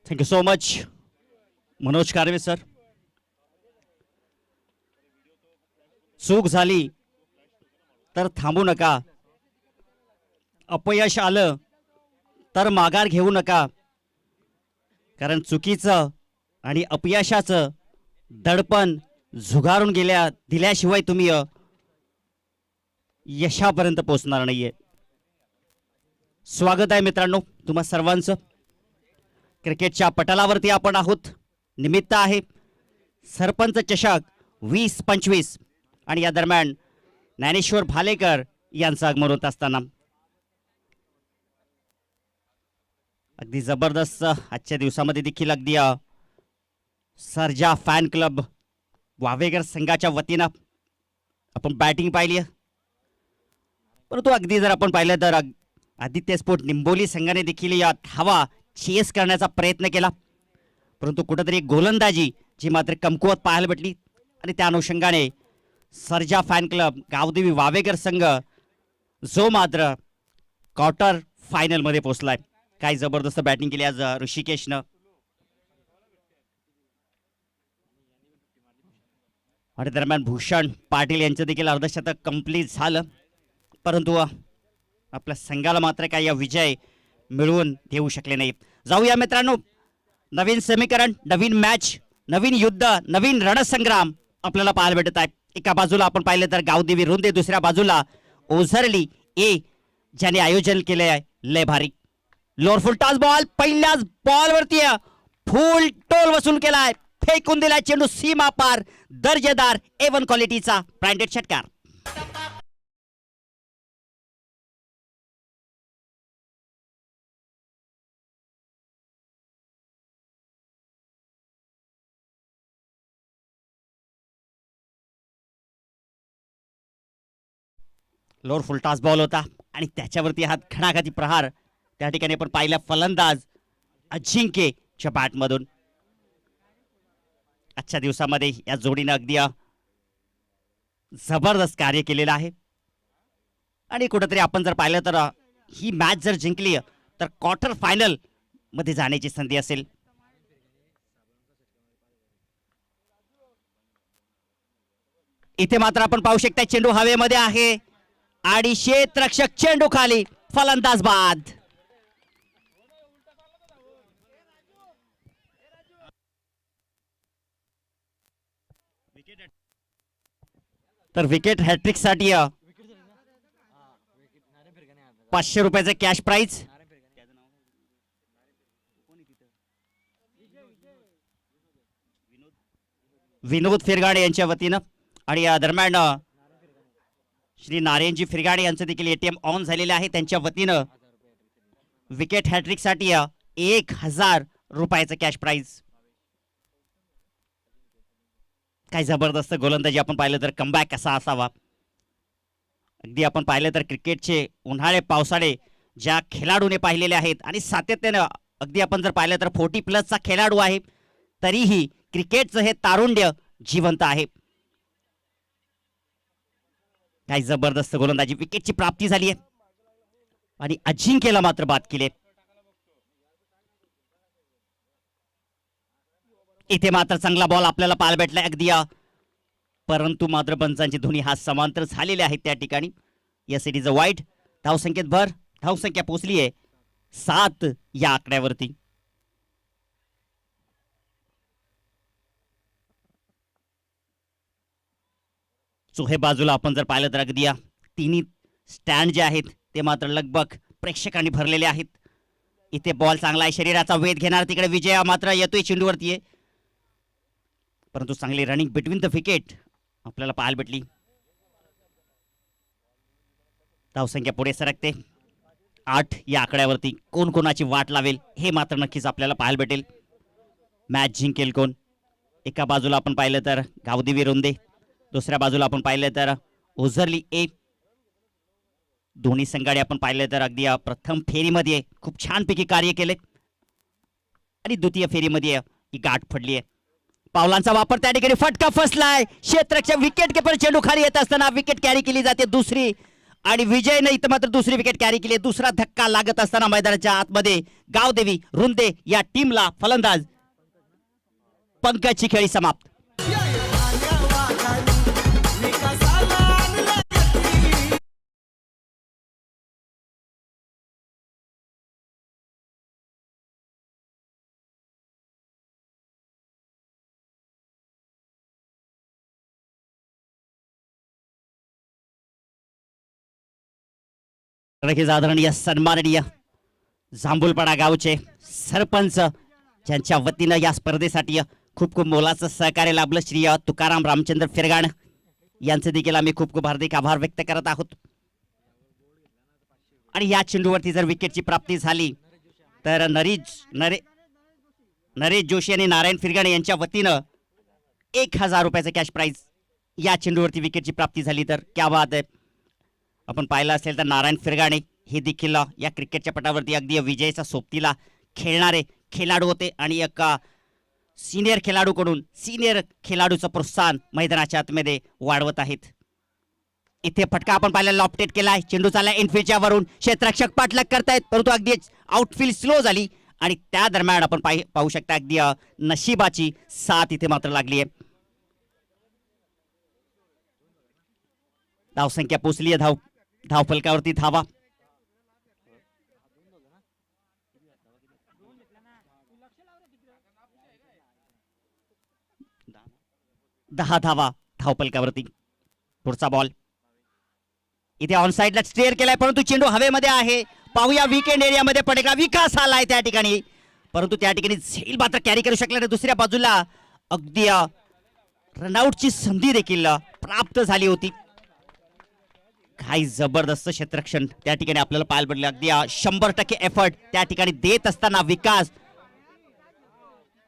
Thank you so much Manoj Karve sir. चूक झाली तर थांबू नका, अपयश आलं तर माघार घेऊ नका, कारण चुकीचं आणि अपयशाचं दडपण झुगारून दिल्याशिवाय तुम्ही यशापर्यंत पोहोचणार नाहीये. स्वागत आहे मित्रांनो तुम्हा सर्वांचं. क्रिकेटच्या पटलावरती आपण आहोत. निमित्त आहे सरपंच चषक 20-25 आणि या दरम्यान ज्ञानेश्वर भालेकर यांचं आगमन होत असताना अगदी जबरदस्त आजच्या दिवसामध्ये देखील अगदी सर्जा फॅन क्लब वावेकर संघाच्या वतीनं आपण बॅटिंग पाहिली, परंतु अगदी जर आपण पाहिलं तर आदित्य स्पोर्ट निंबोली संघाने देखील या धावा चेस करण्याचा प्रयत्न केला, परंतु कुठेतरी गोलंदाजी जी मात्र कमकुवत पाहायला भेटली आणि त्या अनुषंगाने सर्जा फॅन क्लब गावदेवी वावेकर संघ जो मात्र क्वार्टर फायनलमध्ये पोहोचलाय. काय जबरदस्त बॅटिंग केली आज ऋषिकेशनं. आणि दरम्यान भूषण पाटील यांचं देखील अर्धशतक कंप्लीट झालं, परंतु आपल्या संघाला मात्र काही या विजय मिळवून देऊ शकले नाही. जाऊया मित्रांनो, नवीन समीकरण, नवीन मॅच, नवीन युद्ध, नवीन रणसंग्राम आपल्याला पाहायला भेटत आहे. एका बाजूला आपण पाहिलं तर गावदेवी रुंदे, दुसऱ्या बाजूला ओझरली ए ज्याने आयोजन केले आहे लय भारी. लोअर फुल टॉस बॉल पहिल्याच बॉलवरती फुल टोल वसूल केलाय, फेकून दिलाय चेंडू सीमा पार. दर्जेदार A1 क्वालिटीचा ब्रँडेड षटकार. लोअर फुल टॉस बॉल होता आणि त्याच्यावरती हा घणाघाती प्रहार त्या ठिकाणी आपण पाहिला फलंदाज अजिंक्यच्या बॅटमधून. आजच्या दिवसामध्ये या जोडीनं अगदी जबरदस्त कार्य केलेलं आहे आणि कुठेतरी आपण जर पाहिलं तर ही मॅच जर जिंकली तर क्वार्टर फायनल मध्ये जाण्याची संधी असेल. इथे मात्र आपण पाहू शकता चेंडू हवेमध्ये आहे आणि क्षेत्ररक्षक चेंडू खाली, फलंदाज बाद. तर विकेट हॅट्रिक साठी 500 रुपयाचं कॅश प्राइज. विनोद फिरगाडे यांच्या वतीनं आणि या दरम्यान श्री नारायणजी फिरगाडे यांचं देखील ATM ऑन झालेले आहे. त्यांच्या वतीनं विकेट हॅट्रिक साठी 1000 रुपयाचं कॅश प्राइज. काय जबरदस्त गोलंदाजी आपण पाहिलं तर कमबॅक कसा असावा. अगदी आपण पाहिलं तर क्रिकेटचे उन्हाळे पावसाळे ज्या खेळाडूने पाहिलेले आहेत आणि सातत्यानं अगदी आपण जर पाहिलं तर 40+ खेळाडू आहे, तरीही क्रिकेटचं हे तारुण्य जिवंत आहे. काय जबरदस्त गोलंदाजी, विकेटची प्राप्ती झाली आहे आणि अजिंक्यला मात्र बाद केले. इथे मात्र चांगला बॉल आपल्याला पाहायला भेटलाय अगदी, परंतु मात्र पंचांची दोन्ही हात समांतर झालेले आहेत त्या ठिकाणी. या सिटीचं वाईट. धावसंख्येत भर, धावसंख्या पोहोचली आहे 7 या आकड्यावरती. चोहे बाजूला आपण जर पाहिलं तर अगदी तिन्ही स्टँड जे आहेत ते मात्र लगभग प्रेक्षकांनी भरलेले आहेत. इथे बॉल चांगला आहे, शरीराचा वेध घेणार, तिकडे विजय मात्र येतोय चेंडूवरती आहे, परंतु चांगली रनिंग बिटवीन द विकेट आपल्याला पाहायला भेटली. धावसंख्या पुढे सरकते 8 या आकड्यावरती. कोण कोणाची वाट लावेल हे मात्र नक्कीच आपल्याला पाहायला भेटेल. मॅच जिंकेल कोण. एका बाजूला आपण पाहिलं तर गावदेवी रुंदे, दुसऱ्या बाजूला आपण पाहिलं तर ओझरली ए. दोन्ही संघाने आपण पाहिलं तर अगदी प्रथम फेरीमध्ये खूप छानपैकी कार्य केले आणि द्वितीय फेरीमध्ये ही गाठ पडली आहे. पावलांचा वापर त्या ठिकाणी, फटका फसलाय, क्षेत्ररक्षक विकेट किपर चेंडू खाली येत असताना विकेट कॅरी केली जाते. दुसरी आणि विजयनं इथं मात्र दुसरी विकेट कॅरी केली. दुसरा धक्का लागत असताना मैदानाच्या आतमध्ये गावदेवी रुंदे या टीमला फलंदाज पंकजची खेळी समाप्त. आदरणीय सन्माननीय जांभूलपाडा गावचे सरपंच ज्यांच्या वतीनं या स्पर्धेसाठी खूप खूप मोलाचं सहकार्य लाभलं श्री तुकाराम रामचंद्र फिरगाण यांचे देखील आम्ही खूप खूप हार्दिक आभार व्यक्त करत आहोत. आणि या चेंडूवरती जर विकेटची प्राप्ती झाली तर नरेश जोशी आणि नारायण फिरगाणे यांच्या वतीनं 1000 रुपयाचं कॅश प्राइज या चेंडूवरती विकेटची प्राप्ती झाली तर क्या बात आहे. आपण पाहिलं असेल तर नारायण फिरगाणे हे देखील या क्रिकेटच्या पटावरती अगदी विजयाच्या सोबतीला खेळणारे खेळाडू होते आणि एका सिनियर खेळाडूकडून सिनियर खेळाडूचं प्रोत्साहन मैदानाच्या आतमध्ये वाढवत आहेत. इथे फटका आपण पाहिला लॉफ्टेड केलाय. चेंडू चालला इनफिल्डच्या वरून क्षेत्ररक्षक पाठलाग करतायत परंतु अगदी आउटफील्ड स्लो झाली आणि त्या दरम्यान आपण पाहू शकता अगदी नशिबाची साथ इथे मात्र लागली आहे. धावसंख्या पोचली आहे. धावफलकावरती धावा 10 धावा धावफलकावरती. पुढचा बॉल इथे ऑन साइडला स्टेअर केलाय परंतु चेंडू हवेमध्ये आहे. पाहूया विकेंड एरियामध्ये पडेगा. विकास आलाय त्या ठिकाणी परंतु त्या ठिकाणी झेल मात्र कॅरी करू शकला नाही. दुसऱ्या बाजूला अगदी रनआउटची संधी देखील प्राप्त झाली होती. काही जबरदस्त क्षेत्ररक्षण त्या ठिकाणी आपल्याला पाहायला पडलं. अगदी 100% एफर्ट त्या ठिकाणी देत असताना विकास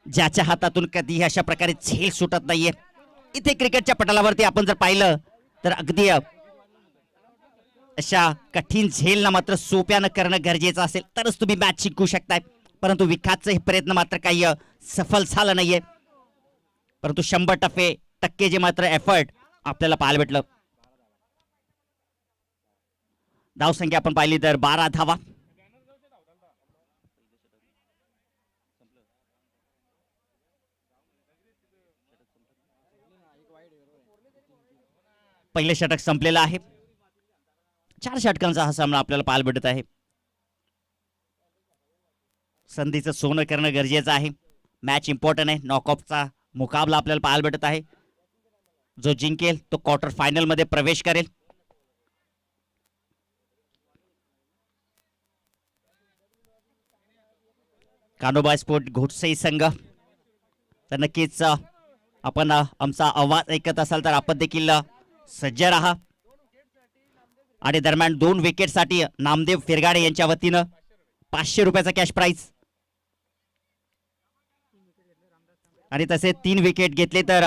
ज्याच्या हातातून कधीही अशा प्रकारे झेल सुटत नाहीये. इथे क्रिकेटच्या पटलावरती आपण जर पाहिलं तर अगदी अशा कठीण झेलना मात्र सोप्यानं करणं गरजेचं असेल तरच तुम्ही मॅच जिंकू शकताय. परंतु विकासचे हे प्रयत्न मात्र काही सफल झालं नाहीये. परंतु 100% जे मात्र एफर्ट आपल्याला पाहायला भेटलं. धावसंख्या आपण पाहिली तर 12 धावा. पहिले षटक संपलेलं आहे. 4 षटकांचा हा सामना आपल्याला पाहायला भेटत आहे. संधीचं सोनं करणं गरजेचं आहे. मॅच इम्पॉर्टंट आहे. नॉकऑफचा मुकाबला आपल्याला पाहायला भेटत आहे. जो जिंकेल तो क्वार्टर फायनल मध्ये प्रवेश करेल. कानोबा स्पोर्ट घोटसई संघ तर नक्कीच आपण आमचा आवाज ऐकत असाल तर आपण देखील सज्ज राहा. आणि दरम्यान 2 विकेटसाठी नामदेव फिरगाडे यांच्या वतीनं 500 रुपयाचा कॅश प्राइज आणि तसे 3 विकेट घेतले तर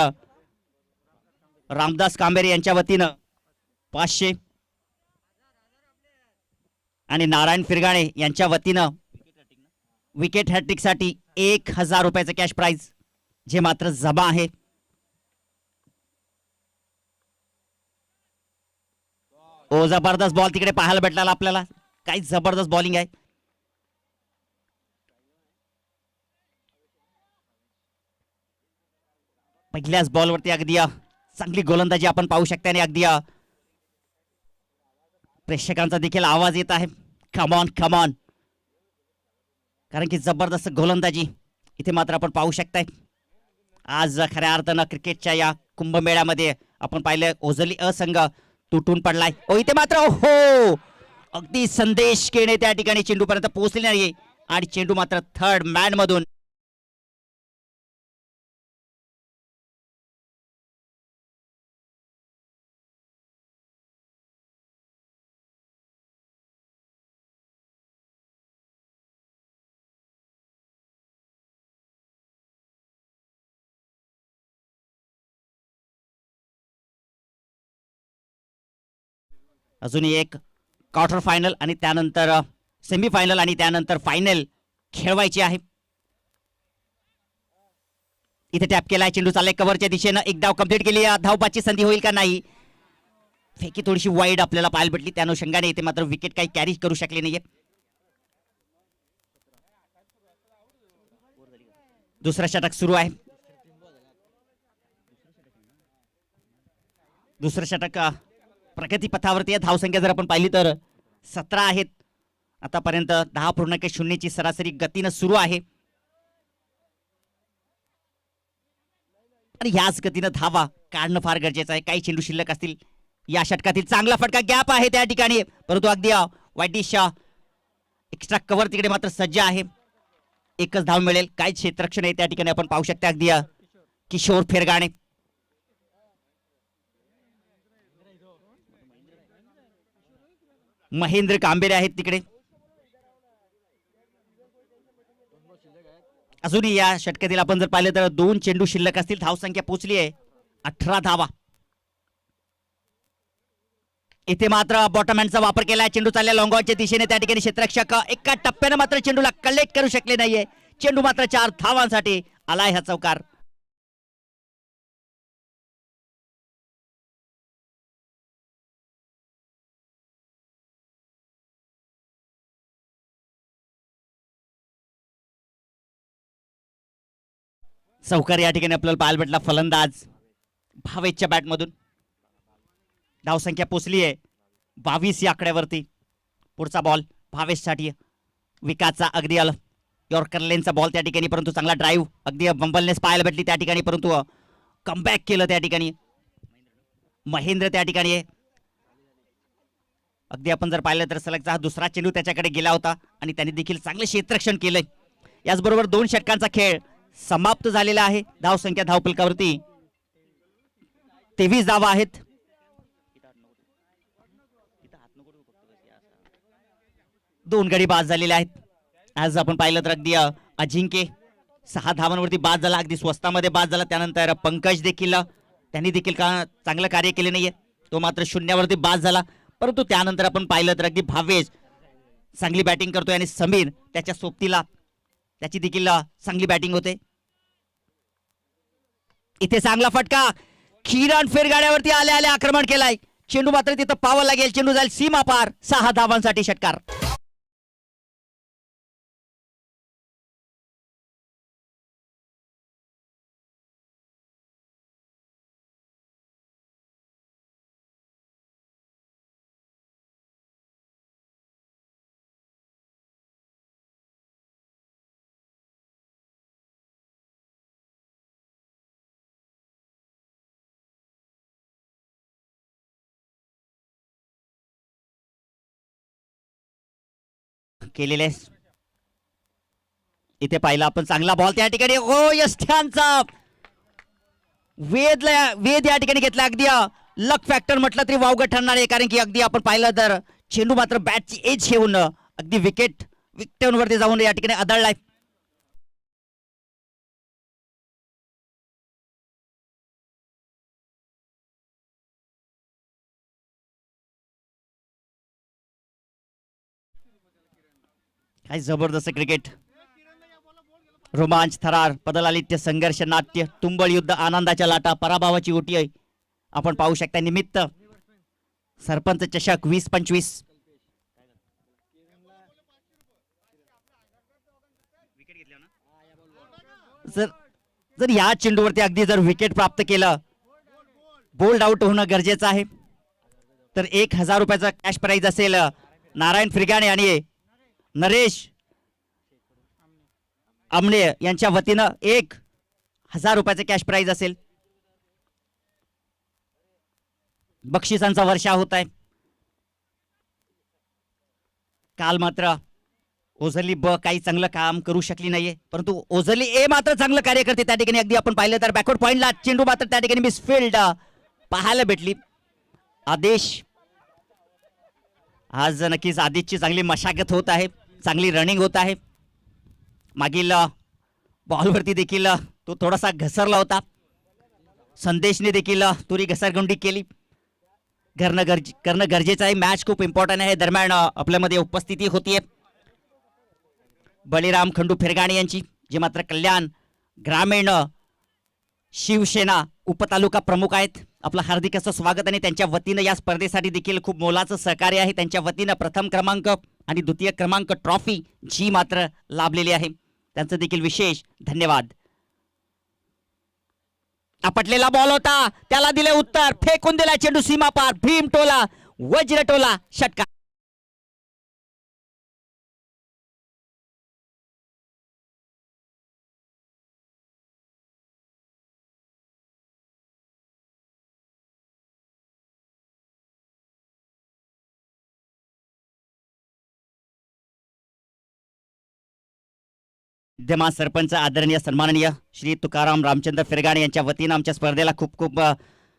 रामदास कांबेरे यांच्या वतीनं 500 आणि नारायण फिरगाणे यांच्या वतीनं विकेट हॅट्रिक साठी 1000 रुपयाचं कॅश प्राइज जे मात्र जमा आहे. ओ जबरदस्त बॉल तिकडे पाहायला भेटला आपल्याला. काही जबरदस्त बॉलिंग आहे. पहिल्याच बॉलवरती अगदी चांगली गोलंदाजी आपण पाहू शकता आणि अगदी प्रेक्षकांचा देखील आवाज येत आहे. Come on come on. कारण की जबरदस्त गोलंदाजी इथे मात्र आपण पाहू शकताय. आज खऱ्या अर्थानं क्रिकेटच्या या कुंभमेळ्यामध्ये आपण पाहिलं ओझली असंघ तुटून पडलाय. ओ इथे मात्र हो अगदी संदेश केणे त्या ठिकाणी चेंडूपर्यंत पोहोचले नाही आणि चेंडू मात्र थर्ड मॅन मधून अजूनही एक क्वार्टर फायनल आणि त्यानंतर सेमीफायनल आणि त्यानंतर फायनल खेळवायची आहे. इथे टॅप केलाय. चेंडू चाललाय कव्हरच्या दिशेनं. एक धाव कंप्लीट केली. धावपाची संधी होईल का नाही. फेकी थोडीशी वाईड आपल्याला पाहायला भेटली, त्या अनुषंगाने इथे मात्र विकेट काही कॅरी करू शकले नाहीये. दुसरा षटक सुरू आहे. दुसरं षटक प्रगती पथावरती आहे. धावसंख्या जर आपण पाहिली तर 17 आहेत. आतापर्यंत 10.0ची सरासरी गतीनं सुरू आहे आणि ह्याच गतीनं धावा काढणं फार गरजेचं आहे. काही चेंडू शिल्लक असतील या षटकातील. चांगला फटका गॅप आहे त्या ठिकाणी, परंतु अगदी वाईटिश एक्स्ट्रा कव्हर तिकडे मात्र सज्ज आहे. एकच धाव मिळेल. काय क्षेत्ररक्षण आहे त्या ठिकाणी आपण पाहू शकता. अगदी किशोर फेरगाणे, महेंद्र कांबेरे आहेत तिकडे. अजूनही या षटकातील आपण जर पाहिलं तर 2 चेंडू शिल्लक असतील. धावसंख्या पोहोचली आहे 18 धावा. इथे मात्र बॉटमहँडचा वापर केला. चेंडू चालल्या लॉंगॉनच्या दिशेने. त्या ठिकाणी क्षेत्ररक्षक एका टप्प्याने मात्र चेंडूला कलेक्ट करू शकले नाहीये. चेंडू मात्र 4 धावांसाठी आलाय हा चौकार. चौकार या ठिकाणी आपल्याला पाहायला भेटला फलंदाज भावेशच्या बॅटमधून. धावसंख्या पोचली आहे 22 या आकड्यावरती. पुढचा बॉल भावेशसाठी. विकासचा अगदी यॉर्कर लेनचा बॉल त्या ठिकाणी, परंतु चांगला ड्राईव्ह अगदी बंबलनेस पाहायला भेटली त्या ठिकाणी, परंतु कमबॅक केलं त्या ठिकाणी महेंद्र. त्या ठिकाणी अगदी आपण जर पाहिलं तर सलगचा हा दुसरा चेंडू त्याच्याकडे गेला होता आणि त्यांनी देखील चांगलं क्षेत्ररक्षण केलंय. याचबरोबर 2 षटकांचा खेळ समाप्त झालेला आहे. धावसंख्या धावफलकावरती 23 धावा आहेत. दोन गडी बाद झालेले आहेत. आज आपण पाहिलं तर अगदी अजिंक्य 6 धावांवरती बाद झाला, अगदी स्वस्तामध्ये बाद झाला. त्यानंतर पंकज देखील त्यांनी देखील चांगलं कार्य केले नाहीये, तो मात्र 0वरती बाद झाला. परंतु त्यानंतर आपण पाहिलं तर अगदी भावेश चांगली बॅटिंग करतोय आणि समीर त्याच्या सोबतीला त्याची देखील चांगली बॅटिंग होते. इथे चांगला फटका किरण फेरगाड्यावरती आले आले आक्रमण केलाय. चेंडू मात्र तिथं पावा लागेल. चेंडू जाईल सीमा पार. 6 धावांसाठी षटकार. केलेले इथे पाहिला आपण चांगला बॉल त्या ठिकाणी. हो यष्ठ्यांचा वेद या ठिकाणी घेतला. अगदी लक फॅक्टर म्हटलं तरी वावगं ठरणार आहे, कारण की अगदी आपण पाहिलं तर चेंडू मात्र बॅटची एज घेऊन अगदी विकेटवरती जाऊन या ठिकाणी आदळलाय. काय जबरदस्त क्रिकेट. रोमांच, थरार, पदलालित्य, संघर्ष, नाट्य, तुंबळ युद्ध, आनंदाच्या लाटा, पराभवाची ओटी आहे आपण पाहू शकता. निमित्त सरपंच चषक 20-25. जर या चेंडूवरती अगदी जर विकेट प्राप्त केलं, बोल्ड आउट होणं गरजेचं आहे, तर 1000 रुपयाचा कॅश प्राइज असेल नारायण फ्रिगाणे आणि नरेश आमणे यांच्या वतीनं 1000 रुपयाचे कॅश प्राइज असेल. बक्षिसांचा वर्षा होत आहे. काल मात्र ओझरली ब काही चांगलं काम करू शकली नाहीये, परंतु ओझरली ए मात्र चांगलं कार्य करते त्या ठिकाणी. अगदी आपण पाहिलं तर बॅकवर्ड पॉइंटला चेंडू मात्र त्या ठिकाणी मिसफिल्ड पाहायला भेटली. आदेश आज नक्कीच आदेशची चांगली मशागत होत आहे, चांगली रनिंग होत आहे. मागील बॉलवरती देखील तो थोडासा घसरला होता. संदेशने देखील तुरी घसरगुंडी केली. करणं गरजेचं आहे. मॅच खूप इम्पॉर्टंट आहे. दरम्यान आपल्यामध्ये उपस्थिती होतीये बळीराम खंडू फेरगाणे यांची, जे मात्र कल्याण ग्रामीण शिवसेना उपतालुका प्रमुख आहेत. आपलं हार्दिक असं स्वागत आणि त्यांच्या वतीनं या स्पर्धेसाठी देखील खूप मोलाचं सहकार्य आहे. त्यांच्या वतीनं प्रथम क्रमांक आणि द्वितीय क्रमांक ट्रॉफी जी मात्र लाभलेली आहे, त्यांचं देखील विशेष धन्यवाद. आपटलेला बॉल होता, त्याला दिले उत्तर, फेकून दिला चेंडू सीमा पार, भीम टोला, वज्र टोला, षटकार. विद्यमान सरपंच आदरणीय सन्माननीय श्री तुकाराम रामचंद्र फिरगाणे यांच्या वतीनं आमच्या स्पर्धेला खूप खूप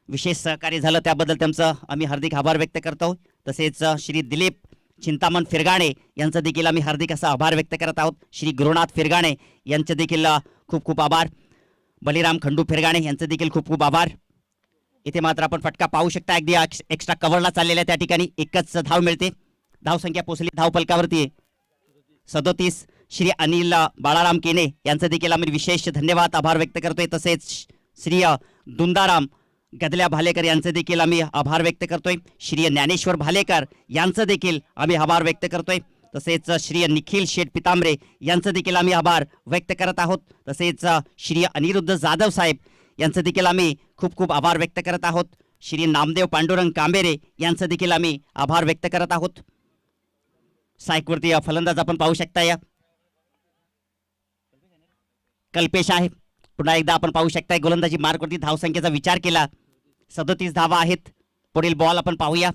विशेष सहकार्य झालं, त्याबद्दल त्यांचं आम्ही हार्दिक आभार व्यक्त करतो. तसेच श्री दिलीप चिंतामण फिरगाणे यांचं देखील आम्ही हार्दिक असा आभार व्यक्त करत आहोत. श्री गुरुनाथ फिरगाणे यांचे देखील खूप खूप आभार. बलिराम खंडू फिरगाणे यांचे देखील खूप खूप आभार. इथे मात्र आपण फटका पाहू शकता, अगदी एक्स्ट्रा कव्हरला चाललेल्या त्या ठिकाणी एकच धाव मिळते. धावसंख्या पोहोचली धाव फलकावरती 37. श्री अनिल बाळाराम केने यांचं देखील आम्ही विशेष धन्यवाद आभार व्यक्त करतोय. तसेच श्री दुंदाराम गदल्या भालेकर यांचे देखील आम्ही आभार व्यक्त करतोय. श्री ज्ञानेश्वर भालेकर यांचं देखील आम्ही आभार व्यक्त करतोय. तसेच श्री निखिल शेठ पितांबरे यांचं देखील आम्ही आभार व्यक्त करत आहोत. तसेच श्री अनिरुद्ध जाधव साहेब यांचं देखील आम्ही खूप खूप आभार व्यक्त करत आहोत. श्री नामदेव पांडुरंग कांबेरे यांचं देखील आम्ही आभार व्यक्त करत आहोत. सायकवरती फलंदाज आपण पाहू शकता, या कल्पेश आहे. पुन्हा एकदा आपण पाहू शकता गोलंदाजी मार्कवरती धावसंख्येचा विचार केला 37 धावा आहेत. पुढील बॉल आपण पाहूया.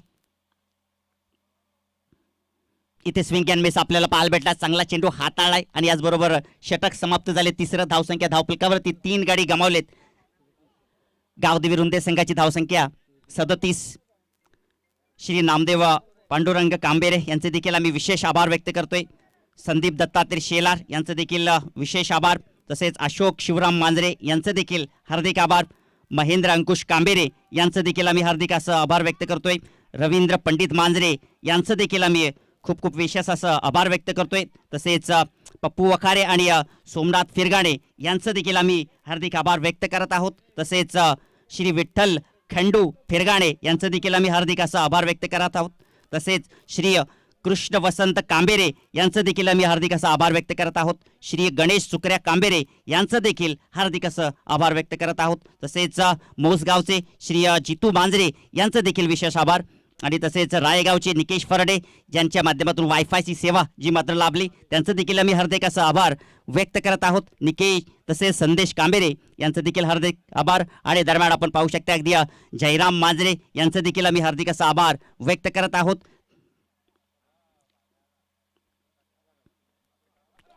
इथे स्विंग अँड मिस आपल्याला पाहायला भेटला, चांगला चेंडू हाताळलाय आणि याचबरोबर षटक समाप्त झाले. तिसरं धावसंख्या धावफलकावरती 3 गाडी गमावलेत. गावदेवी रुंदे संघाची धावसंख्या 37. श्री नामदेव पांडुरंग कांबेरे यांचे देखील आम्ही विशेष आभार व्यक्त करतोय. संदीप दत्तात्रय शेलार यांचे देखील विशेष आभार. तसेच अशोक शिवराम मांजरे यांचे देखील हार्दिक आभार. महेंद्र अंकुश कांबेरे यांचं देखील आम्ही हार्दिक असं आभार व्यक्त करतोय. रवींद्र पंडित मांजरे यांचं देखील आम्ही खूप खूप विशेष असं आभार व्यक्त करतोय. तसेच पप्पू वखारे आणि सोमनाथ फिरगाणे यांचं देखील आम्ही हार्दिक आभार व्यक्त करत आहोत. तसेच श्री विठ्ठल खंडू फिरगाणे यांचं देखील आम्ही हार्दिक असं आभार व्यक्त करत आहोत. तसेच श्री कृष्ण वसंत कांबेरे यांचं देखील आम्ही हार्दिक असा आभार व्यक्त करत आहोत. श्री गणेश सुकऱ्या कांबेरे यांचं देखील हार्दिक असं आभार व्यक्त करत आहोत. तसेच मोसगावचे श्री जितू मांजरे यांचं देखील विशेष आभार. आणि तसेच रायगावचे निकेश फरडे ज्यांच्या माध्यमातून वायफायची सेवा जी मात्र लाभली, त्यांचं देखील आम्ही हार्दिक असा आभार व्यक्त करत आहोत. निकेश तसेच संदेश कांबेरे यांचं देखील हार्दिक आभार. आणि दरम्यान आपण पाहू शकता अगदी जयराम मांजरे यांचं देखील आम्ही हार्दिक असा आभार व्यक्त करत आहोत.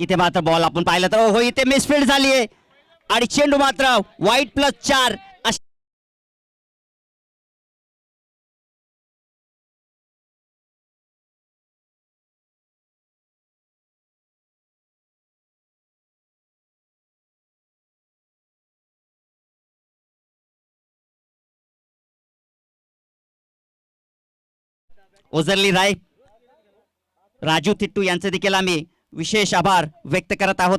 इथे मात्र बॉल आपण पाहिलं तर हो, इथे मिसफील्ड झाली आहे आणि चेंडू मात्र वाईट +4. ओझरली राय, राजू तिट्टू यांचे देखील आम्ही विशेष आभार व्यक्त करत आहोत.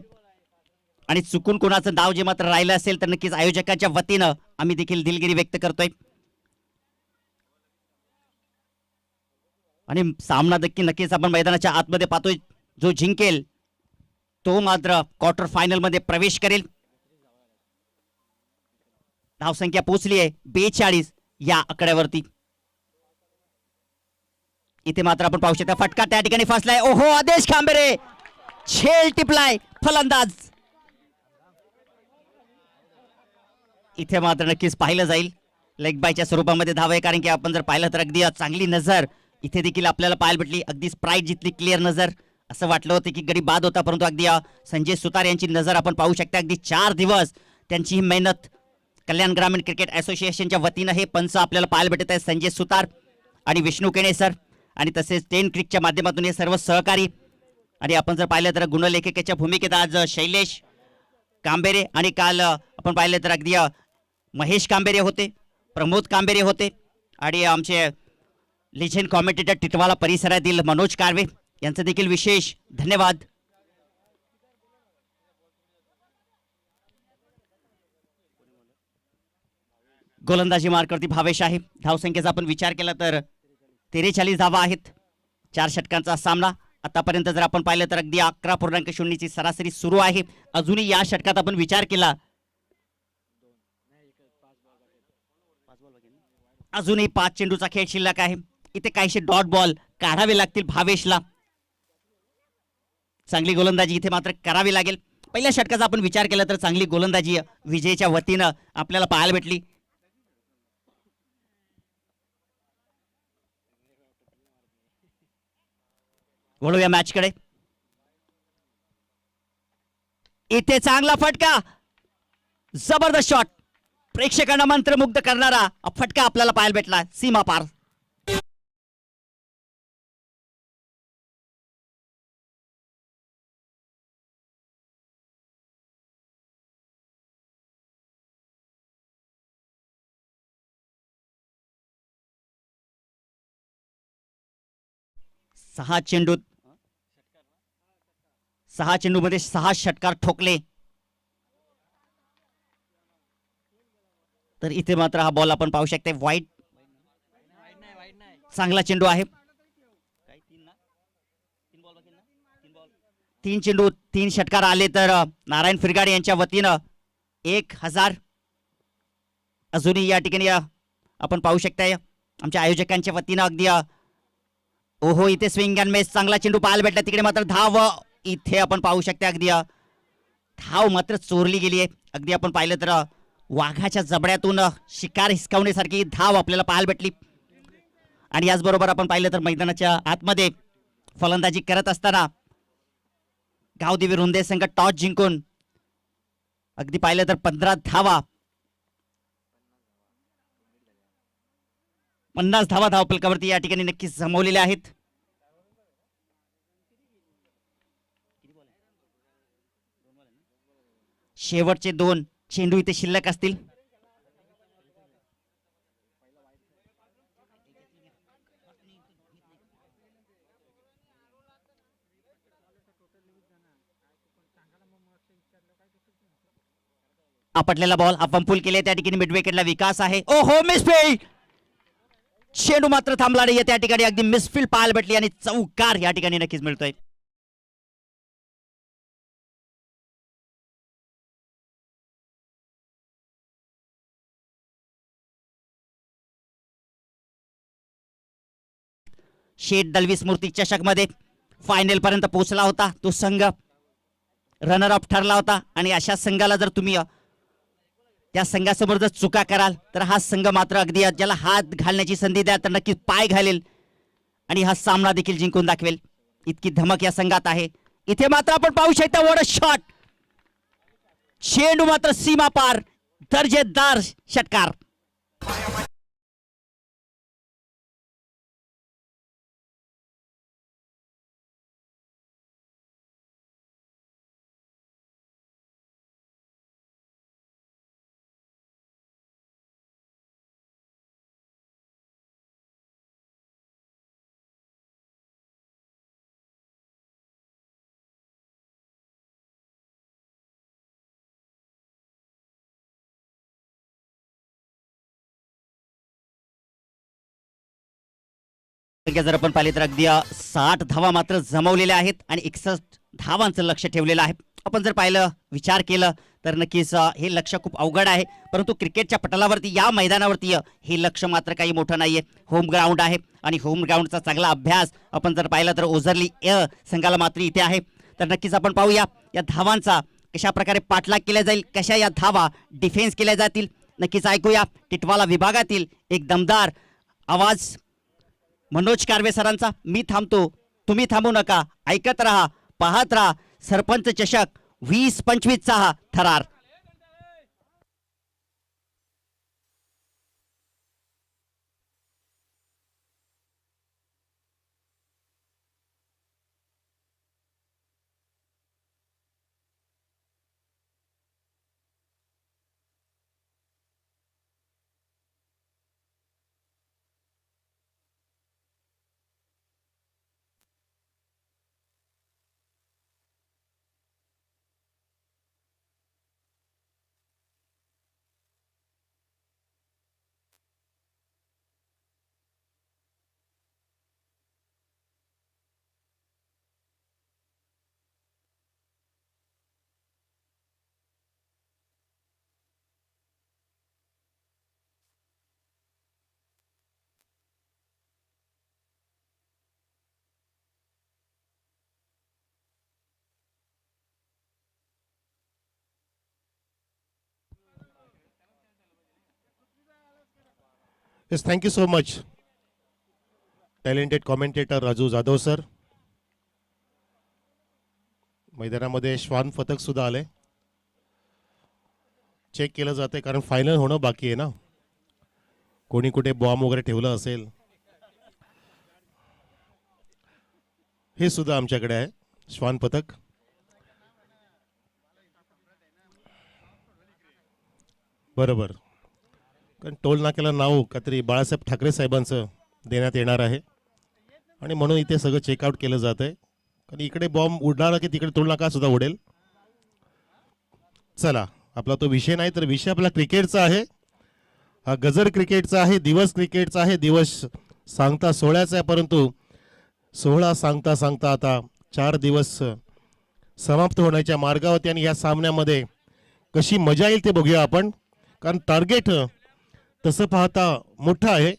आणि चुकून कोणाचं नाव जे मात्र राहिलं असेल तर नक्कीच आयोजकांच्या वतीनं आम्ही देखील दिलगिरी व्यक्त करतोय. आणि सामना नक्कीच आपण मैदानाच्या आतमध्ये पाहतोय. जो जिंकेल तो मात्र क्वार्टर फायनल मध्ये प्रवेश करेल. धावसंख्या पोहोचली आहे 42 या आकड्यावरती. इथे मात्र आपण पाहू शकता फटका त्या ठिकाणी फसलाय. ओहो, आदेश खांबेरे झेल टिपलाय फलंदाज. इथे मात्र नक्कीच पाहिलं जाईल लेग बायच्या स्वरूपामध्ये धाव आहे, कारण की आपण जर पाहिलं तर अगदी चांगली नजर इथे देखील आपल्याला पाहायला भेटली. अगदी स्प्राईट जिथली क्लिअर नजर, असं वाटलं होतं की गडी बाद होता, परंतु अगदी संजय सुतार यांची नजर आपण पाहू शकता. अगदी 4 दिवस त्यांची ही मेहनत. कल्याण ग्रामीण क्रिकेट असोसिएशनच्या वतीनं हे पंच आपल्याला पाहायला भेटत आहे, संजय सुतार आणि विष्णू केणे सर, आणि तसेच 10 क्रिकच्या माध्यमातून हे सर्व सहकारी. आणि आपण जर पाहिलं तर गुणलेखकाच्या भूमिकेत आज शैलेश कांबेरे, आणि काल आपण पाहिलं तर अगदी महेश कांबेरे होते, प्रमोद कांबेरे होते, आणि आमचे लिजेंड कॉमेंटेटर टिटवाला परिसरातील मनोज कारवे यांचं देखील विशेष धन्यवाद. गोलंदाजी मार्कवरती भावेश आहे. धावसंख्येचा आपण विचार केला तर 43 धावा आहेत. 4 षटकांचा सामना आतापर्यंत जर आपण पाहिलं तर अगदी 11.0ची सरासरी सुरू आहे. अजूनही या षटकात आपण विचार केला अजूनही 5 चेंडूचा खेळ शिल्लक आहे. इथे काहीशे डॉट बॉल काढावे लागतील भावेशला. चांगली गोलंदाजी इथे मात्र करावी लागेल. पहिल्या षटकाचा आपण विचार केला तर चांगली गोलंदाजी विजयच्या वतीनं आपल्याला पाहायला भेटली. वळूया मॅचकडे. इथे चांगला फटका, जबरदस्त शॉट, प्रेक्षकांना मंत्रमुग्ध करणारा फटका आपल्याला पाहायला भेटला सीमा पार. सहा चेंडू मध्ये 6 षटकार ठोकले. तर इथे मात्र हा बॉल आपण पाहू शकते वाईट. चांगला चेंडू आहे. 3 चेंडू 3 षटकार आले तर नारायण फिरगाडे यांच्या वतीनं 1000. अजूनही या ठिकाणी आपण पाहू शकताय आमच्या आयोजकांच्या वतीनं अगदी ओहो इथे स्विंग अँड मिस चांगला चेंडू पाहायला भेटला. तिकडे मात्र धाव इथे आपण पाहू शकता अगदी धाव मात्र चोरली गेली आहे. अगदी आपण पाहिलं तर वाघाच्या जबड्यातून शिकार हिसकावण्यासारखी धाव आपल्याला पाहायला भेटली. आणि याचबरोबर आपण पाहिलं तर मैदानाच्या आतमध्ये फलंदाजी करत असताना गावदेवी रुंदे संघ टॉस जिंकून अगदी पाहिलं तर 15 धावा 50 धावा धावफलकावरती या ठिकाणी नक्कीच जमवलेल्या आहेत. शेवटचे 2 चेंडू इथे शिल्लक असतील. आपटलेला बॉल आपण पूल केले त्या ठिकाणी मिड विकेटला विकास आहे. ओहो मिसफील्ड, चेंडू मात्र थांबला नाही. त्या ठिकाणी अगदी मिसफील्ड पाहायला भेटली आणि चौकार या ठिकाणी नक्कीच मिळतोय. शेठ दलवी स्मृती चषक मध्ये फायनल पर्यंत पोहोचला होता तो संघ, रनर अप ठरला होता. आणि अशा संघाला जर तुम्ही त्या संघासमोर जर चुका कराल तर हा संघ मात्र अगदी ज्याला हात घालण्याची संधी द्या तर नक्कीच पाय घालेल आणि हा सामना देखील जिंकून दाखवेल. इतकी धमक या संघात आहे. इथे मात्र आपण पाहू शकता वड शॉट, चेंडू मात्र सीमा पार, दर्जेदार षटकार. जर आपण पाहिले तर अगदी 60 धावा मात्र जमवलेल्या आहेत आणि 61 धावांचं लक्ष ठेवलेलं आहे. आपण जर पाहिलं विचार केलं तर नक्कीच हे लक्ष खूप अवघड आहे. परंतु क्रिकेटच्या पटलावरती या मैदानावरती हे लक्ष मात्र काही मोठं नाहीये. होम ग्राउंड आहे आणि होम ग्राउंडचा चांगला अभ्यास आपण जर पाहिलं तर ओझरली संघाला मात्र इथे आहे. तर नक्कीच आपण पाहूया या धावांचा कशा प्रकारे पाठलाग केला जाईल, कशा या धावा डिफेन्स केल्या जातील. नक्कीच ऐकूया टिटवाला विभागातील एक दमदार आवाज मनोज कारवे सरांचा. मी थांबतो, तुम्ही थांबू नका, ऐकत रहा, पाहत रहा सरपंच चषक 2025 हा थरार. Yes, thank you so much. Talented commentator Raju Jadhav sir. मैदानामध्ये श्वान पथक सुद्धा आले. चेक केलं जाते कारण फायनल होणं बाकी आहे ना. कोणी कुठे बॉम्ब वगैरे ठेवलं असेल हे सुद्धा आमच्याकडे आहे श्वान पथक. बरोबर, कारण टोल नाक्याला नाव काहीतरी बाळासाहेब ठाकरे साहेबांचं देण्यात येणार आहे आणि म्हणून इथे सगळं चेकआउट केलं जात आहे. कारण इकडे बॉम्ब उडणार की तिकडे टोल नाका सुद्धा उडेल. चला, आपला तो विषय नाही तर विषय आपला क्रिकेटचा आहे. हा गजर क्रिकेटचा आहे, दिवस क्रिकेटचा आहे. दिवस सांगता सोहळ्याचा आहे, परंतु सोहळा सांगता सांगता आता 4 दिवस समाप्त होण्याच्या मार्गावरती आणि या सामन्यामध्ये कशी मजा येईल ते बघूया आपण. कारण टार्गेट तसं पाहता मोठं आहे.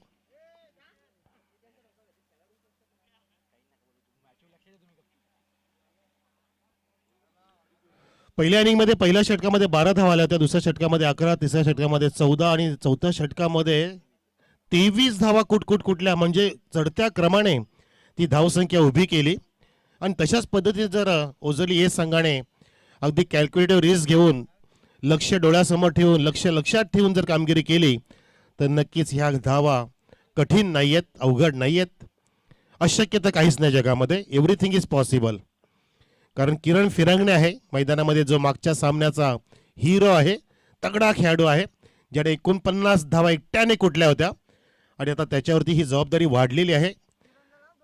पहिल्या इनिंगमध्ये पहिल्या षटकामध्ये 12 धावा आल्या होत्या, दुसऱ्या षटकामध्ये 11, तिसऱ्या षटकामध्ये 14 आणि चौथ्या षटकामध्ये 23 धावा कुठल्या म्हणजे चढत्या क्रमाने ती धावसंख्या उभी केली. आणि तशाच पद्धतीने जर ओझरली ए संघाने अगदी कॅल्क्युलेटिव्ह रिस्क घेऊन लक्ष डोळ्यासमोर ठेवून लक्षात ठेवून जर कामगिरी केली तर नक्कीच ह्या धावा कठीण नाही आहेत, अवघड नाही आहेत. अशक्य तर काहीच नाही जगामध्ये. Everything is possible. कारण किरण फिरंगणे आहे मैदानामध्ये, जो मागच्या सामन्याचा हिरो आहे, तगडा खेळाडू आहे, ज्याने 49 धावा एकट्याने कुठल्या होत्या आणि आता त्याच्यावरती ही जबाबदारी वाढलेली आहे.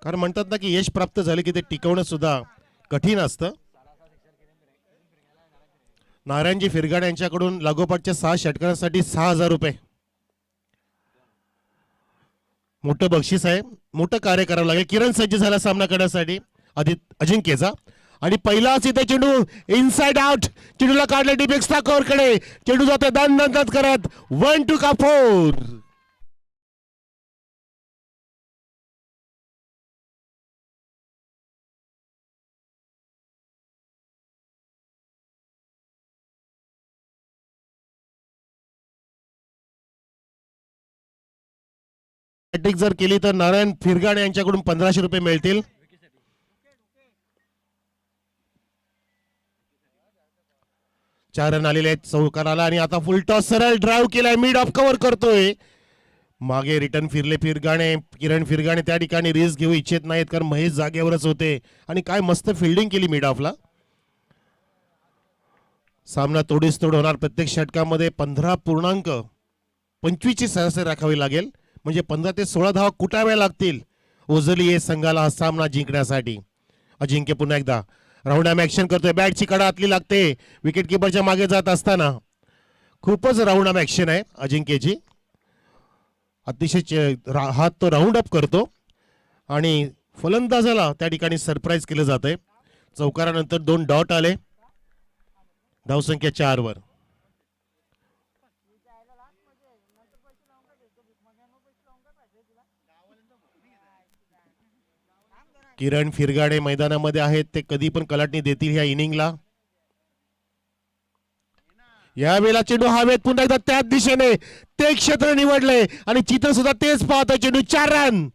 कारण म्हणतात ना की यश प्राप्त झाले की ते टिकवणं सुद्धा कठीण असतं. नारायणजी फिरगाडे यांच्याकडून लागोपाठच्या 6 षटकांसाठी 6,000 रुपये मोठं बक्षीस आहे. मोठं कार्य करावं लागेल. किरण सज्ज झाला सामना करण्यासाठी अजिंक्यचा आणि पहिलाच इथे चेंडू इनसाइड आउट. चेंडूला काढले डीप एक्स्ट्रा कव्हर कडे. चेंडू जाते दन करत 1-2 का 4. जर केली तर नारायण फिरगाडे यांच्याकडून 1500 रुपये मिळतील. चार रन आलेले आहेत चौकाराला आणि आता फुल टॉस सरळ ड्राईव्ह केलाय, मिड ऑफ कव्हर करतोय. मागे रिटर्न फिरले फिरगाणे. किरण फिरगाणे त्या ठिकाणी रिस्क घेऊ इच्छित नाहीत कारण महेश जागेवरच होते आणि काय मस्त फिल्डिंग केली मिड ऑफला. सामना तोडीस तोड होणार. प्रत्येक षटकामध्ये 15.25 ची सरासरी राखावी लागेल म्हणजे 15 ते 16 धावा कुटाव्या लागतील ओझरली या संघाला हा सामना जिंकण्यासाठी. अजिंक्य पुन्हा एकदा राऊंड आम ऍक्शन करतोय. बॅटची कडा आतली लागते विकेट किपरच्या मागे जात असताना. खूपच राऊंड आम ऍक्शन आहे अजिंक्यची. अतिशय हात तो राऊंड अप करतो आणि फलंदाजाला त्या ठिकाणी सरप्राईज केलं जात आहे. चौकारानंतर 2 डॉट आले. धावसंख्या 4 वर. किरण फिरगाडे मैदानामध्ये आहेत. ते कधी पण कलाटणी देतील ह्या इनिंगला. यावेळेला चेंडू हवेत पुन्हा एकदा त्याच दिशेने ते क्षेत्र निवडले आणि चित्र सुद्धा तेच पाहतोय. चेंडू 4 रन.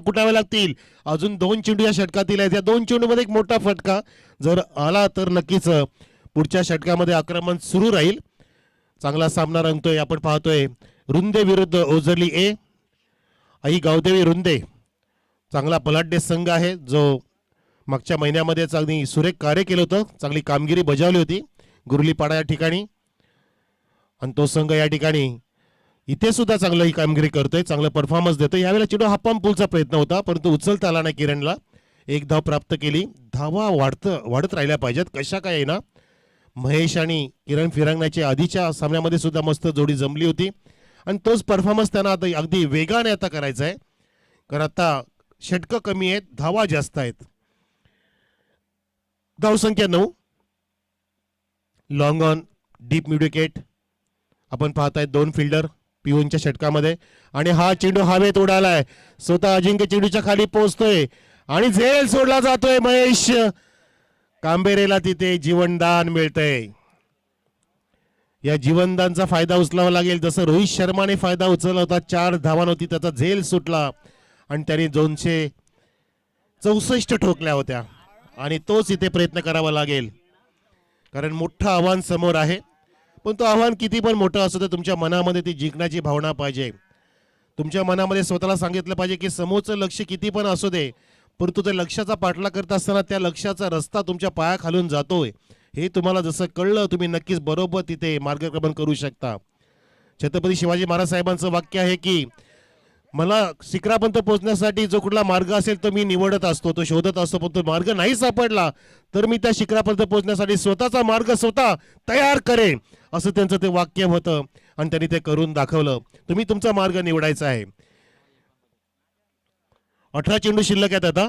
कुटावे लागतील. अजून 2 चेंडू या षटकातील आहेत. या 2 चेंडू मध्ये एक मोठा फटका जर आला तर नक्कीच पुढच्या षटकामध्ये आक्रमण सुरू राहील. चांगला सामना रंगतोय. आपण पाहतोय रुंदे विरुद्ध ओझरली ए. आई गावदेवी रुंदे चांगला बलाढ्य संघ आहे जो मागच्या महिन्यामध्ये चांगली सुरेख कार्य केलं होतं, चांगली कामगिरी बजावली होती गुरुलीपाडा या ठिकाणी. आणि तो संघ या ठिकाणी इथे सुद्धा चांगलं ही कामगिरी करतोय, चांगलं परफॉर्मन्स देतोय. यावेळेला चेंडू हापाम पूलचा प्रयत्न होता परंतु उचलता आला नाही. किरणला 1 धाव प्राप्त केली. धावा वाढत राहिल्या पाहिजेत कशा काय येईना. महेश आणि किरण फिरंगण्याच्या आधीच्या सामन्यामध्ये सुद्धा मस्त जोडी जमली होती आणि तोच परफॉर्मन्स त्यांना आता अगदी वेगाने आता करायचा आहे कारण आता षटकं कमी आहेत, धावा जास्त आहेत. धावसंख्या 9. Long on deep mid wicket आपण पाहताय 2 फिल्डर पिऊनच्या षटकामध्ये आणि हा चेंडू हवेत उडालाय. स्वतः अजिंक्य चेंडूच्या खाली पोहोचतोय आणि झेल सोडला जातोय. महेश कांबेरेला तिथे जीवनदान मिळतंय. या जीवनदानचा फायदा उचलावा लागेल. जसं रोहित शर्माने फायदा उचलला होता, 4 धावांवरती त्याचा झेल सुटला आणि त्याने 264 ठोकल्या होत्या आणि तोच इथे प्रयत्न करावा लागेल कारण मोठं आव्हान समोर आहे. पण तो आव्हान किती पण मोठं असो तर तुमच्या मनामध्ये ती जिंकण्याची भावना पाहिजे. तुमच्या मनामध्ये स्वतःला सांगितलं पाहिजे की समोरचं लक्ष किती पण असू दे, परंतु त्या लक्ष्याचा पाठलाग करत असताना त्या लक्ष्याचा रस्ता तुमच्या पायाखालून जातोय हे तुम्हाला जसं कळलं तुम्ही नक्कीच बरोबर तिथे मार्गक्रमण करू शकता. छत्रपती शिवाजी महाराज साहेबांचं वाक्य आहे की मला शिखरापर्यंत पोहोचण्यासाठी जो कुठला मार्ग असेल तो मी निवडत असतो, तो शोधत असतो, पण तो मार्ग नाही सापडला तर मी त्या शिखरापर्यंत पोहोचण्यासाठी स्वतःचा मार्ग स्वतः तयार करेन, असं त्यांचं ते वाक्य होतं आणि त्यांनी ते करून दाखवलं. तुम्ही तुमचा मार्ग निवडायचा आहे. 18 चेंडू शिल्लक आहेत आता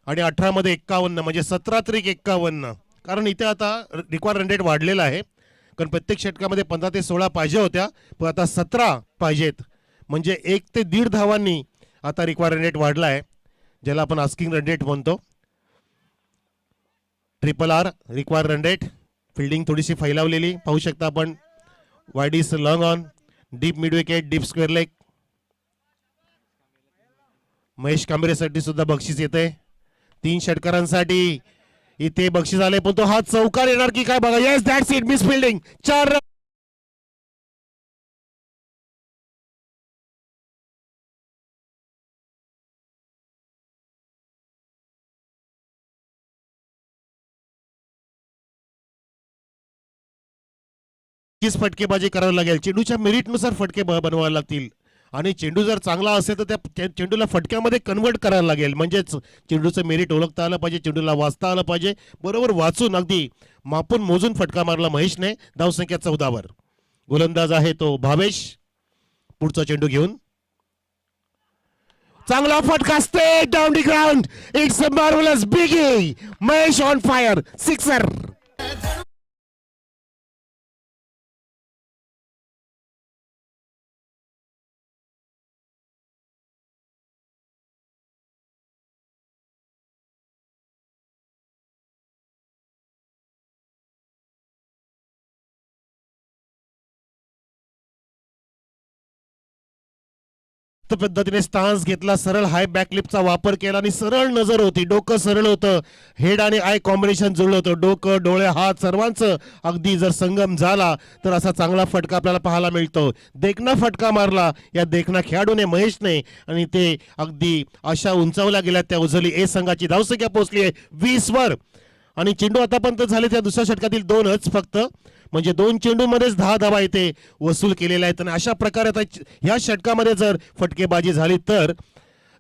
आणि 18 मध्ये 51 म्हणजे 17-51. कारण इथे आता रिक्वायर्ड रन रेट वाढलेला आहे कारण प्रत्येक षटकामध्ये 15 ते 16 पाहिजे होत्या पण आता 17 पाहिजेत म्हणजे 1 ते 1.5 धावांनी आता रिक्वायर्ड रन रेट वाढला आहे, ज्याला आपण आस्किंग रन रेट म्हणतो. RRR required run rate. Fielding थोडीशी फैलावलेली पाहू शकता आपण. Wide is long on, deep mid wicket, deep square leg. Mahesh कांबरेसाठी सुद्धा बक्षीस येते. 3 षटकारांसाठी इथे बक्षीस आले पण तो हा चौकार येणार की काय बघा. Yes that's it, miss fielding. 4 run. फटकेबाजी करावी लागेल. चेंडूच्या मेरिटनुसार फटके बनवावे लागतील आणि चेंडू जर चांगला असेल तर त्या चेंडूला फटक्यामध्ये कन्वर्ट करायला लागेल. म्हणजेच चेंडूचं मेरिट ओळखता आलं पाहिजे, चेंडूला वाचता आलं पाहिजे. बरोबर वाचून अगदी मापून मोजून फटका मारला महेशने. धावसंख्या 14 वर. गोलंदाज आहे तो भावेश. पुढचा चेंडू घेऊन चांगला फटका, straight down the ground. It's a marvellous biggie. Mahesh on fire. Sixer. पद्धतीने स्टान्स घेतला, सरळ हाय बॅकलिपचा वापर केला आणि सरळ नजर होती. डोकं सरळ होतं, हेड आणि आय कॉम्बिनेशन जुळलं होतं. डोकं, डोळे, हात सर्वांचं अगदी जर संगम झाला तर असा चांगला फटका आपल्याला पाहायला मिळतो. देखना फटका मारला या देखना खेळाडूने महेशने आणि ते अगदी अशा उंचावल्या गेल्या त्या उजवली ए संघाची धावसंख्या पोहोचली आहे 20 वर आणि चेंडू आतापर्यंत झाले त्या दुसऱ्या षटकातील 2च फक्त, म्हणजे 2 चेंडूमध्येच 10 धावा इथे वसूल केलेल्या आहेत. आणि अशा प्रकारे आता ह्या षटकामध्ये जर फटकेबाजी झाली तर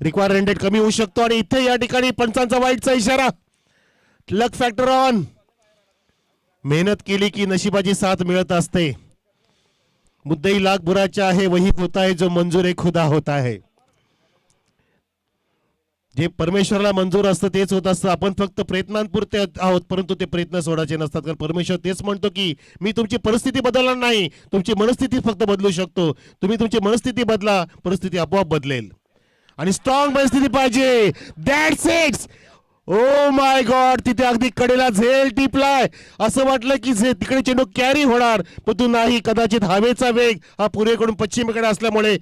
रिक्वायर्ड रन रेट कमी होऊ शकतो आणि इथे या ठिकाणी पंचांचा वाईटचा इशारा. लक फॅक्टर ऑन. मेहनत केली की नशिबाची साथ मिळत असते. मुद्दई लाख बुरा चाहे वही होता है जो मंजूर है खुदा होता है. जे परमेश्वराला मंजूर असतं तेच होत असतं. आपण फक्त प्रयत्नांपुरते आहोत, परंतु ते प्रयत्न सोडायचे नसतात. कारण परमेश्वर तेच म्हणतो की मी तुमची परिस्थिती बदलणार नाही, तुमची मनस्थिती फक्त बदलू शकतो. तुम्ही तुमची मनस्थिती बदला, परिस्थिती आपोआप बदलेल. आणि स्ट्रॉंग परिस्थिती पाहिजे. That's it. Oh my God, तिथे अगदी कडेला झेल टिपलाय. असं वाटलं की तिकडे चेंडू कॅरी होणार, पण तू नाही. कदाचित हवेचा वेग हा पूर्वेकडून पश्चिमेकडे असल्यामुळे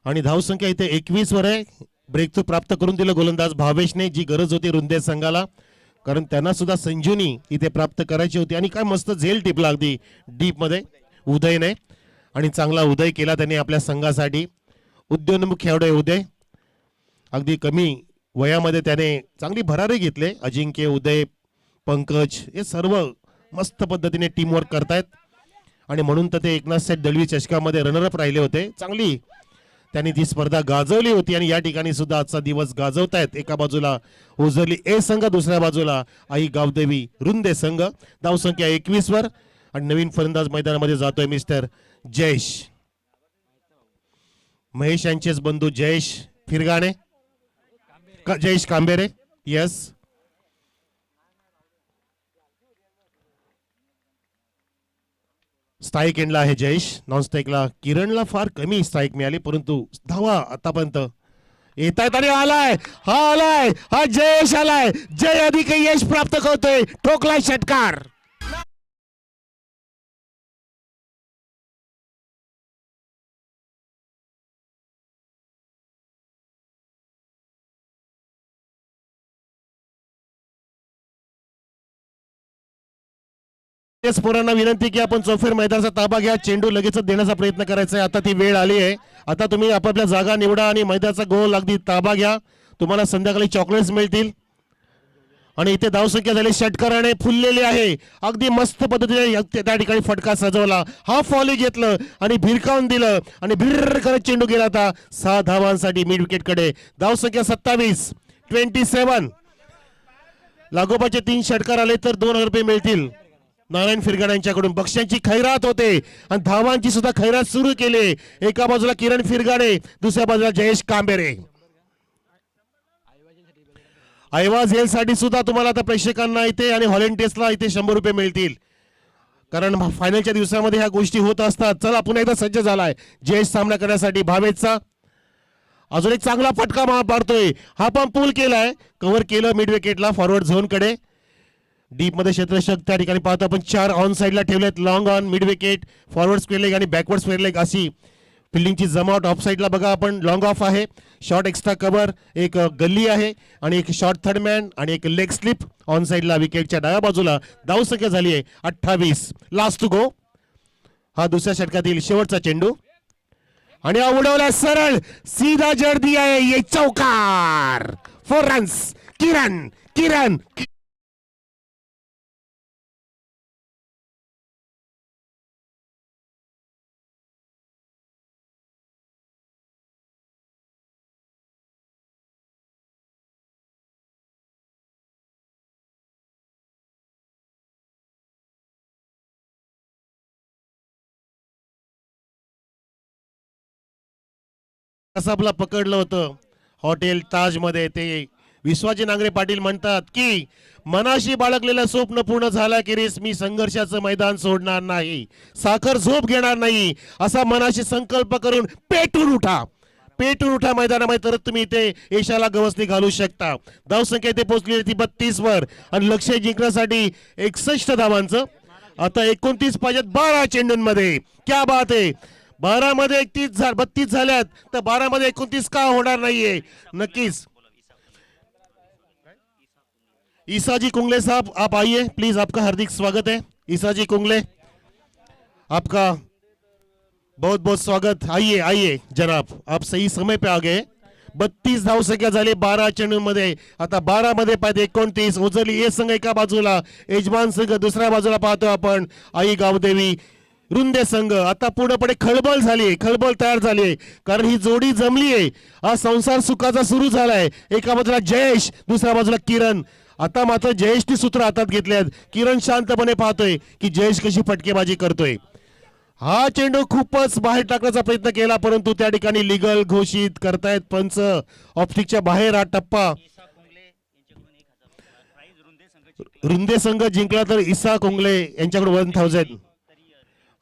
आणि धावसंख्या इथे 21 वर आहे. ब्रेक थ्रू प्राप्त करून दिलं गोलंदाज भावेशने, जी गरज होती रुंदेश संघाला, कारण त्यांना सुद्धा संजीवनी इथे प्राप्त करायची होती. आणि काय मस्त झेल टिपला अगदी डीप मध्ये उदयने आणि चांगला उदय केला त्यांनी आपल्या संघासाठी. उद्योन्मुख खेळाडू आहे उदय. अगदी कमी वयामध्ये त्याने चांगली भरारी घेतले. अजिंक्य, उदय, पंकज हे सर्व मस्त पद्धतीने टीमवर्क करतायत आणि म्हणून तर ते एकनाथ सेठ दळवी चषकामध्ये रनरअप राहिले होते. चांगली त्यांनी ती स्पर्धा गाजवली होती आणि या ठिकाणी सुद्धा आजचा दिवस गाजवतायत. एका बाजूला ओझरली ए संघ, दुसऱ्या बाजूला आई गावदेवी रुंदे संघ. धावसंख्या 21 वर आणि नवीन फलंदाज मैदानामध्ये जातोय मिस्टर जयेश. महेश यांचेच बंधू जयेश फिरगाणे, जयेश कांबेरे. यस, स्ट्राईक एंडला आहे जयेश. नॉन स्ट्राईकला किरणला फार कमी स्ट्राईक मिळाली, परंतु धावा आतापर्यंत येत आहेत आणि आलाय हा जयेश आलाय. जय अधिक यश प्राप्त करतोय, ठोकलाय षटकार. पोरांना विनंती की आपण चौफेर मैदानाचा ताबा घ्या. चेंडू लगेच देण्याचा प्रयत्न करायचा आहे. आता ती वेळ आली आहे. आता तुम्ही आपापल्या जागा निवडा आणि मैदानाचा गोल अगदी ताबा घ्या. तुम्हाला संध्याकाळी चॉकलेट्स मिळतील. आणि इथे धावसंख्या झाली, षटकाराने फुललेली आहे. अगदी मस्त पद्धतीने त्या ठिकाणी फटका सजवला, हाफ व्हॉली घेतलं आणि भिरकावून दिलं आणि भिर करत चेंडू गेला. आता 6 धावांसाठी मिड विकेट कडे. धावसंख्या 27. लागोपाचे 3 षटकार आले तर 2000 रुपये मिळतील नारायण फिरगाणे यांच्याकडून. बक्षांची खैरात होते आणि धावांची सुद्धा खैरात सुरू केली. एका बाजूला किरण फिरगाणे, दुसऱ्या बाजूला जयेश कांबेरे. आयवाज हेल साठी सुद्धा तुम्हाला आता प्रेक्षकांना इथे आणि व्हॉलेंटियर्सला इथे 100 रुपये मिळतील, कारण फायनलच्या दिवसामध्ये ह्या गोष्टी होत असतात. चला पुन्हा एकदा सज्ज झालाय जयेश सामना करण्यासाठी भावेशचा. अजून एक चांगला फटका मारतोय. हा पण पूल केलाय, कव्हर केलं मिड विकेटला फॉरवर्ड झोन कडे. डीप मध्ये क्षेत्ररक्षक त्या ठिकाणी पाहतो आपण 4 ऑन साइडला ठेवलेत. Long on, mid wicket, forward square leg आणि बॅकवर्ड स्क्वेअर लेग अशी फिल्डिंगची जमावट. ऑफ साइडला बघा आपण लॉंग ऑफ आहे, शॉर्ट एक्स्ट्रा कव्हर, एक गल्ली आहे आणि एक शॉर्ट थर्ड मॅन आणि एक लेग स्लिप. ऑन साइडला विकेटच्या डाव्या बाजूला. धावसंख्या झाली आहे 28. Last two go. हा दुसऱ्या षटकातील शेवटचा चेंडू आणि हा उडवला सरळ, सीधा जड दिया है ये चौकार. 4 रन्स. किरण कसबला पकडलं होतं हॉटेल ताज मध्ये. ते विश्वाजी नांगरे पाटील म्हणतात की मनाशी बाळगलेलं स्वप्न पूर्ण झाल्याखेरीज मी संघर्षाचं मैदान सोडणार नाही, साखर झोप घेणार नाही, असा मनाशी संकल्प करून पेटून उठा मैदानामध्ये, तर तुम्ही इथे यशाला गवसणी घालू शकता. धावसंख्या इथे पोहोचली ती 32 वर आणि लक्ष्य जिंकण्यासाठी 61 धावांचं. आता 29 पाहिजेत 12 चेंडूंमध्ये. क्या बात आहे. 12 मध्ये 32 झाल्यात, तर 12 मध्ये 29 का होणार नाहीये. नक्कीच. ईसाजी कुंगले साहब आप आइए प्लीज, आपका हार्दिक स्वागत है. ईसाजी कुंगले, आपका बहुत बहुत स्वागत. आइए जनाब, आप सही समय पे आ गए. 32 धावसंख्या झाली 12 चेंडूंमध्ये. आता 12 मध्ये पाहिजे 29. उजरली ए संघ एका बाजूला, यजमान संघ दुसऱ्या बाजूला पाहतो आपण आई गावदेवी रुंदे संघ. आता पूर्णपणे खळबळ तयार झाली, कारण ही जोडी जमली आहे. हा संसार सुखाचा सुरू झालाय. एका बाजूला जयेश, दुसऱ्या बाजूला किरण. आता मात्र जयेशने सूत्र हातात घेतलेत. किरण शांतपणे पाहतोय की जयेश कशी फटकेबाजी करतोय. हा चेंडू खूपच बाहेर टाकण्याचा प्रयत्न केला, परंतु त्या ठिकाणी लिगल घोषित करतायत पंच. ऑप्टिकच्या बाहेर हा टप्पा. रुंदे संघ जिंकला तर ईसा कुंगले यांच्याकडे 1000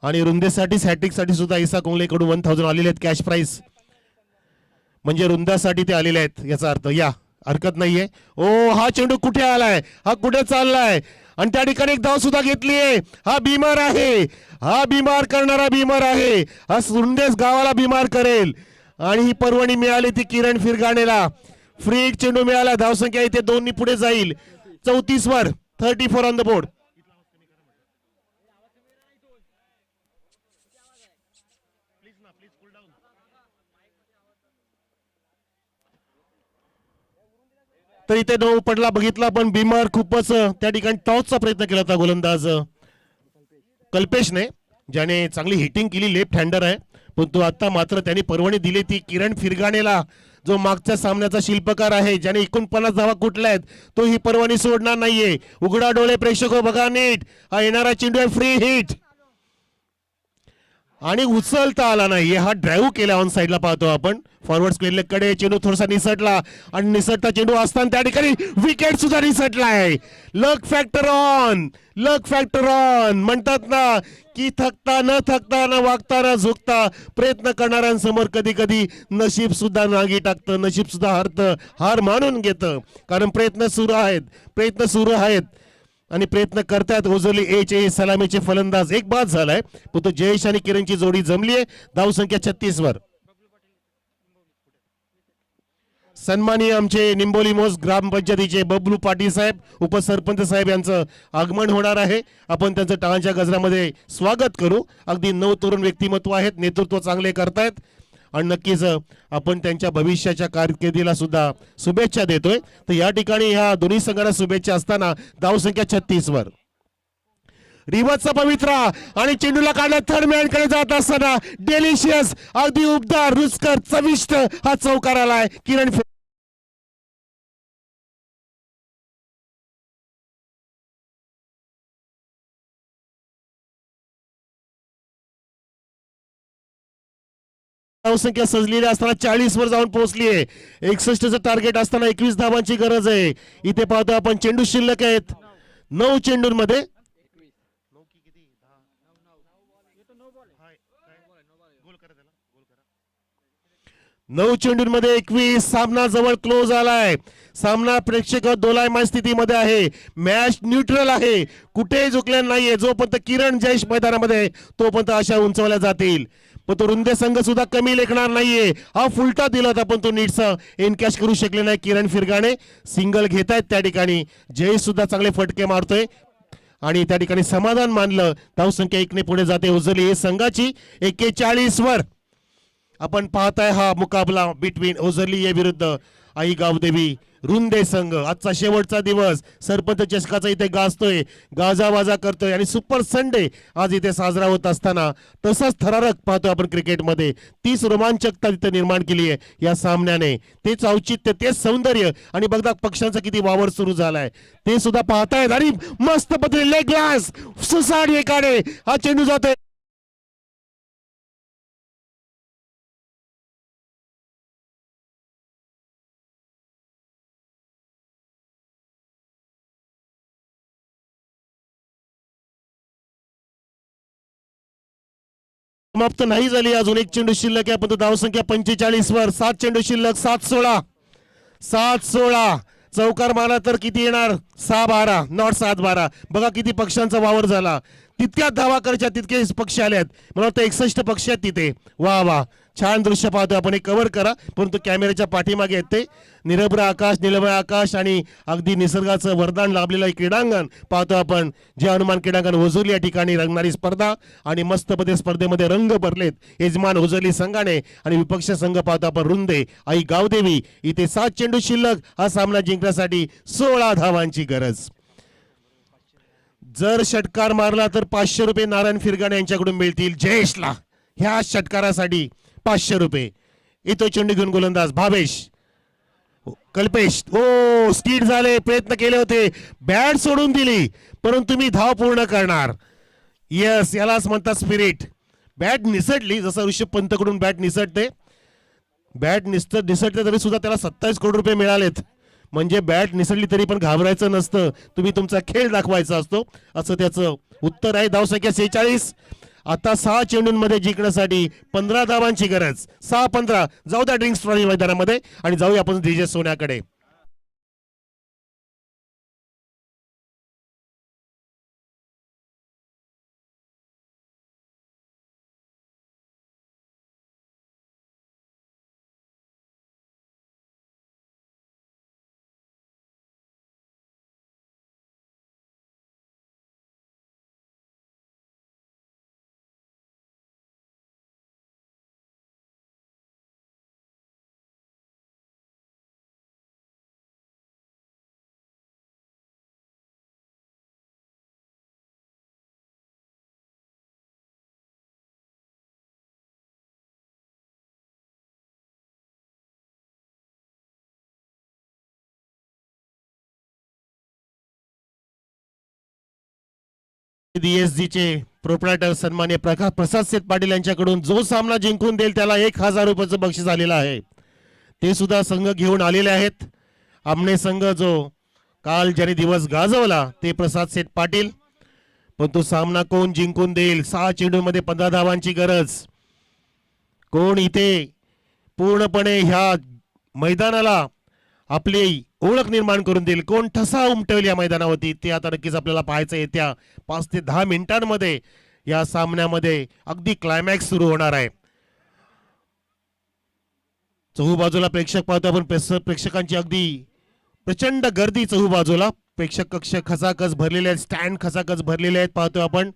आणि रुंदेसाठी हॅट्रिक साठी सुद्धा ईसा कुंगलेकडून 1000 आलेले आहेत कॅश प्राइस. म्हणजे रुंदासाठी ते आलेले आहेत याचा अर्थ. या हरकत नाहीये. ओ हा चेंडू कुठे आलाय, हा कुठे चाललाय आणि त्या ठिकाणी एक धाव सुद्धा घेतलीये. हा बिमार आहे, हा बिमार करणारा बिमार आहे. हा रुंदेस गावाला बिमार करेल. आणि ही पर्वणी मिळाली ती किरण फिरगाणेला. फ्री एक चेंडू मिळाला. धावसंख्या इथे 2 पुढे जाईल 34 वर. 34 ऑन द बोर्ड. तर इथे 9 पडला बघितला, पण बिमार खूपच त्या ठिकाणी टॉसचा प्रयत्न केला होता गोलंदाज कल्पेशने, ज्याने चांगली हिटिंग केली, लेफ्ट हँडर आहे, पण तो आता मात्र त्यांनी पर्वणी दिली ती किरण फिरगाणेला, जो मागच्या सामन्याचा शिल्पकार आहे, ज्याने 49 धावा कुठल्या आहेत, तो ही पर्वणी सोडणार नाहीये. उघडा डोळे प्रेक्षक, बघा नीट, हा येणारा चेंडू आहे, फ्री हिट आणि उचलता आला नाही. हा ड्राईव्ह केला ऑन साईडला, पाहतो आपण फॉरवर्ड स्क्वेअर कडे चेंडू थोडासा निसटला आणि निसटता चेंडू असताना त्या ठिकाणी विकेट सुद्धा निसटला आहे. Luck factor on, luck factor on म्हणतात ना, की थकता न थकता न वागता न झुकता प्रयत्न करणाऱ्यांसमोर कधी कधी नशीब सुद्धा नागी टाकतं, नशीब सुद्धा हरतं, हार मानून घेतं. कारण प्रयत्न सुरू आहेत, प्रयत्न सुरू आहेत आणि प्रयत्न करतायत ओझरली एचे सलामीचे फलंदाज. एक बाद झालाय, पण तो जयेश आणि किरणची जोडी जमली आहे. धावसंख्या 36 वर. सन्माननीय आमचे निंबोली मोस ग्रामपंचायतीचे बबलू पाटील साहेब, उपसरपंच साहेब यांचं आगमन होणार आहे. आपण त्यांचं टाळांच्या गजरामध्ये स्वागत करू. अगदी नवतरुण व्यक्तिमत्व आहेत, नेतृत्व चांगले करतायत आणि नक्कीच आपण त्यांच्या भविष्याच्या कारकिर्दीला सुद्धा शुभेच्छा देतोय. तर या ठिकाणी ह्या दोन्ही संघांना शुभेच्छा असताना धावसंख्या 36 वर. रिवर्सचा पवित्रा आणि चेंडूला काढला थर्ड मॅन कडे जात असताना डेलिशियस, अगदी उबदार, रुचकर, चविष्ट हा चौकार आलाय. किरण धावसंख्या सजलेली असताना 40 वर जाऊन पोहोचली आहे. 61चं टार्गेट असताना 21 धावांची गरज आहे. इथे पाहतो आपण चेंडू शिल्लक आहेत 9 चेंडूंमध्ये. 9 चेंडूंमध्ये 21. सामना जवळ क्लोज आलाय. सामना प्रेक्षक दोलायमान स्थितीमध्ये आहे. मॅच न्यूट्रल आहे, कुठेही झुकलेला नाहीये. जोपर्यंत किरण जयेश मैदानामध्ये तोपर्यंत आशा उंचवल्या जातील. पण तो रुंदे संघ सुद्धा कमी लेखणार नाहीये. हा फुलटा दिला होता पण तो नीटसा एनकॅश करू शकले नाही. किरण फिरगाणे सिंगल घेत आहेत त्या ठिकाणी. जयेश सुद्धा चांगले फटके मारतोय आणि त्या ठिकाणी समाधान मानलं. धावसंख्या 1 ने पुढे जाते उजली हे संघाची. 41 वर आपण पाहताय हा मुकाबला बिटवीन ओझरली या विरुद्ध आई गावदेवी रुंदे संघ. आजचा शेवटचा दिवस, सरपंच चषकाचा इथे गाजतोय, गाजावाजा करतोय आणि सुपर संडे आज इथे साजरा होत असताना तसाच थरारक पाहतोय आपण क्रिकेटमध्ये. तीच रोमांचकता तिथे निर्माण केली आहे या सामन्याने. तेच औचित्य, तेच सौंदर्य आणि बघता पक्षांचा किती वावर सुरू झालाय ते सुद्धा पाहतायत. आणि मस्त पद्धतीने लेग ग्लास सुसाड एकाडे हा चेंडू जातोय. समाप्त नाही झाली, अजून एक चेंडू शिल्लक आहे. पण धावसंख्या 45 वर. 7 चेंडू शिल्लक. 7-16, 7-16 चौकार मारला तर किती येणार? 6-12, नॉट 7-12. बघा किती पक्षांचा वावर झाला. तितक्याच धावा करायच्या तितके पक्ष आलेत. मला वाटतं 61 पक्ष आहेत तिथे. वा वा, छान दृश्य पाहतोय आपण. एक कव्हर करा, परंतु कॅमेऱ्याच्या पाठीमागे आहेत ते निरभ्र आकाश, निलमय आकाश आणि अगदी निसर्गाचं वरदान लाभलेलं क्रीडांगण पाहतो आपण. जे हनुमान क्रीडांगण ओझरली या ठिकाणी रंगणारी स्पर्धा आणि मस्तपणे स्पर्धेमध्ये रंग भरलेत यजमान ओझरली संघाने आणि विपक्ष संघ पाहतो आपण रुंदे आई गावदेवी. इथे 7 चेंडू शिल्लक. हा सामना जिंकण्यासाठी 16 धावांची गरज. जर षटकार मारला तर 500 रुपये नारायण फिरगाणे यांच्याकडून मिळतील जयेशला. ह्या षटकारासाठी 500 रुपये. इथं चेंडू घेऊन गोलंदाज भावेश, कल्पेश. ओ स्किड झाले, प्रयत्न केले होते, बॅट सोडून दिली, परंतु मी धाव पूर्ण करणार. यस, यालाच म्हणतात स्पिरिट. बॅट निसटली, जसं ऋषभ पंतकडून बॅट निसटते. बॅट निसटते तरी सुद्धा त्याला 27 करोड रुपये मिळालेत. म्हणजे बॅट निसटली तरी पण घाबरायचं नसतं, तुम्ही तुमचा खेळ दाखवायचा असतो, असं त्याचं उत्तर आहे. धावसंख्या 46. आता 6 चेंडूंमध्ये जिंकण्यासाठी 15 धावांची गरज. 6-15. जाऊ द्या ड्रिंक्स ट्रॉफी मैदानामध्ये आणि जाऊया आपण डीजे सोन्याकडे. DSG चे प्रोप्रायटर सन्मान्य प्रसाद सेठ पाटील यांच्याकडून जो सामना जिंकून देईल त्याला 1000 रुपयाचं बक्षीस आलेलं आहे. ते सुद्धा संघ घेऊन आलेले आहेत. आमने संघ जो काल ज्याने दिवस गाजवला ते प्रसाद सेठ पाटील. पण तो सामना कोण जिंकून देईल? 6 चेंडूमध्ये 15 धावांची गरज. कोण इथे पूर्णपणे ह्या मैदानाला आपली ओळख निर्माण करून देईल? कोण ठसा उमटवेल या मैदानावरती? ते आता नक्कीच आपल्याला पाहायचं येत्या 5 ते 10 मिनिटांमध्ये या सामन्यामध्ये अगदी क्लायमॅक्स सुरू होणार आहे. चहूबाजूला प्रेक्षक पाहतो आपण. प्रेक्षकांची अगदी प्रचंड गर्दी चहूबाजूला. प्रेक्षक कक्ष खचाखच भरलेले आहेत, स्टँड खचाखच भरलेले आहेत पाहतो आपण.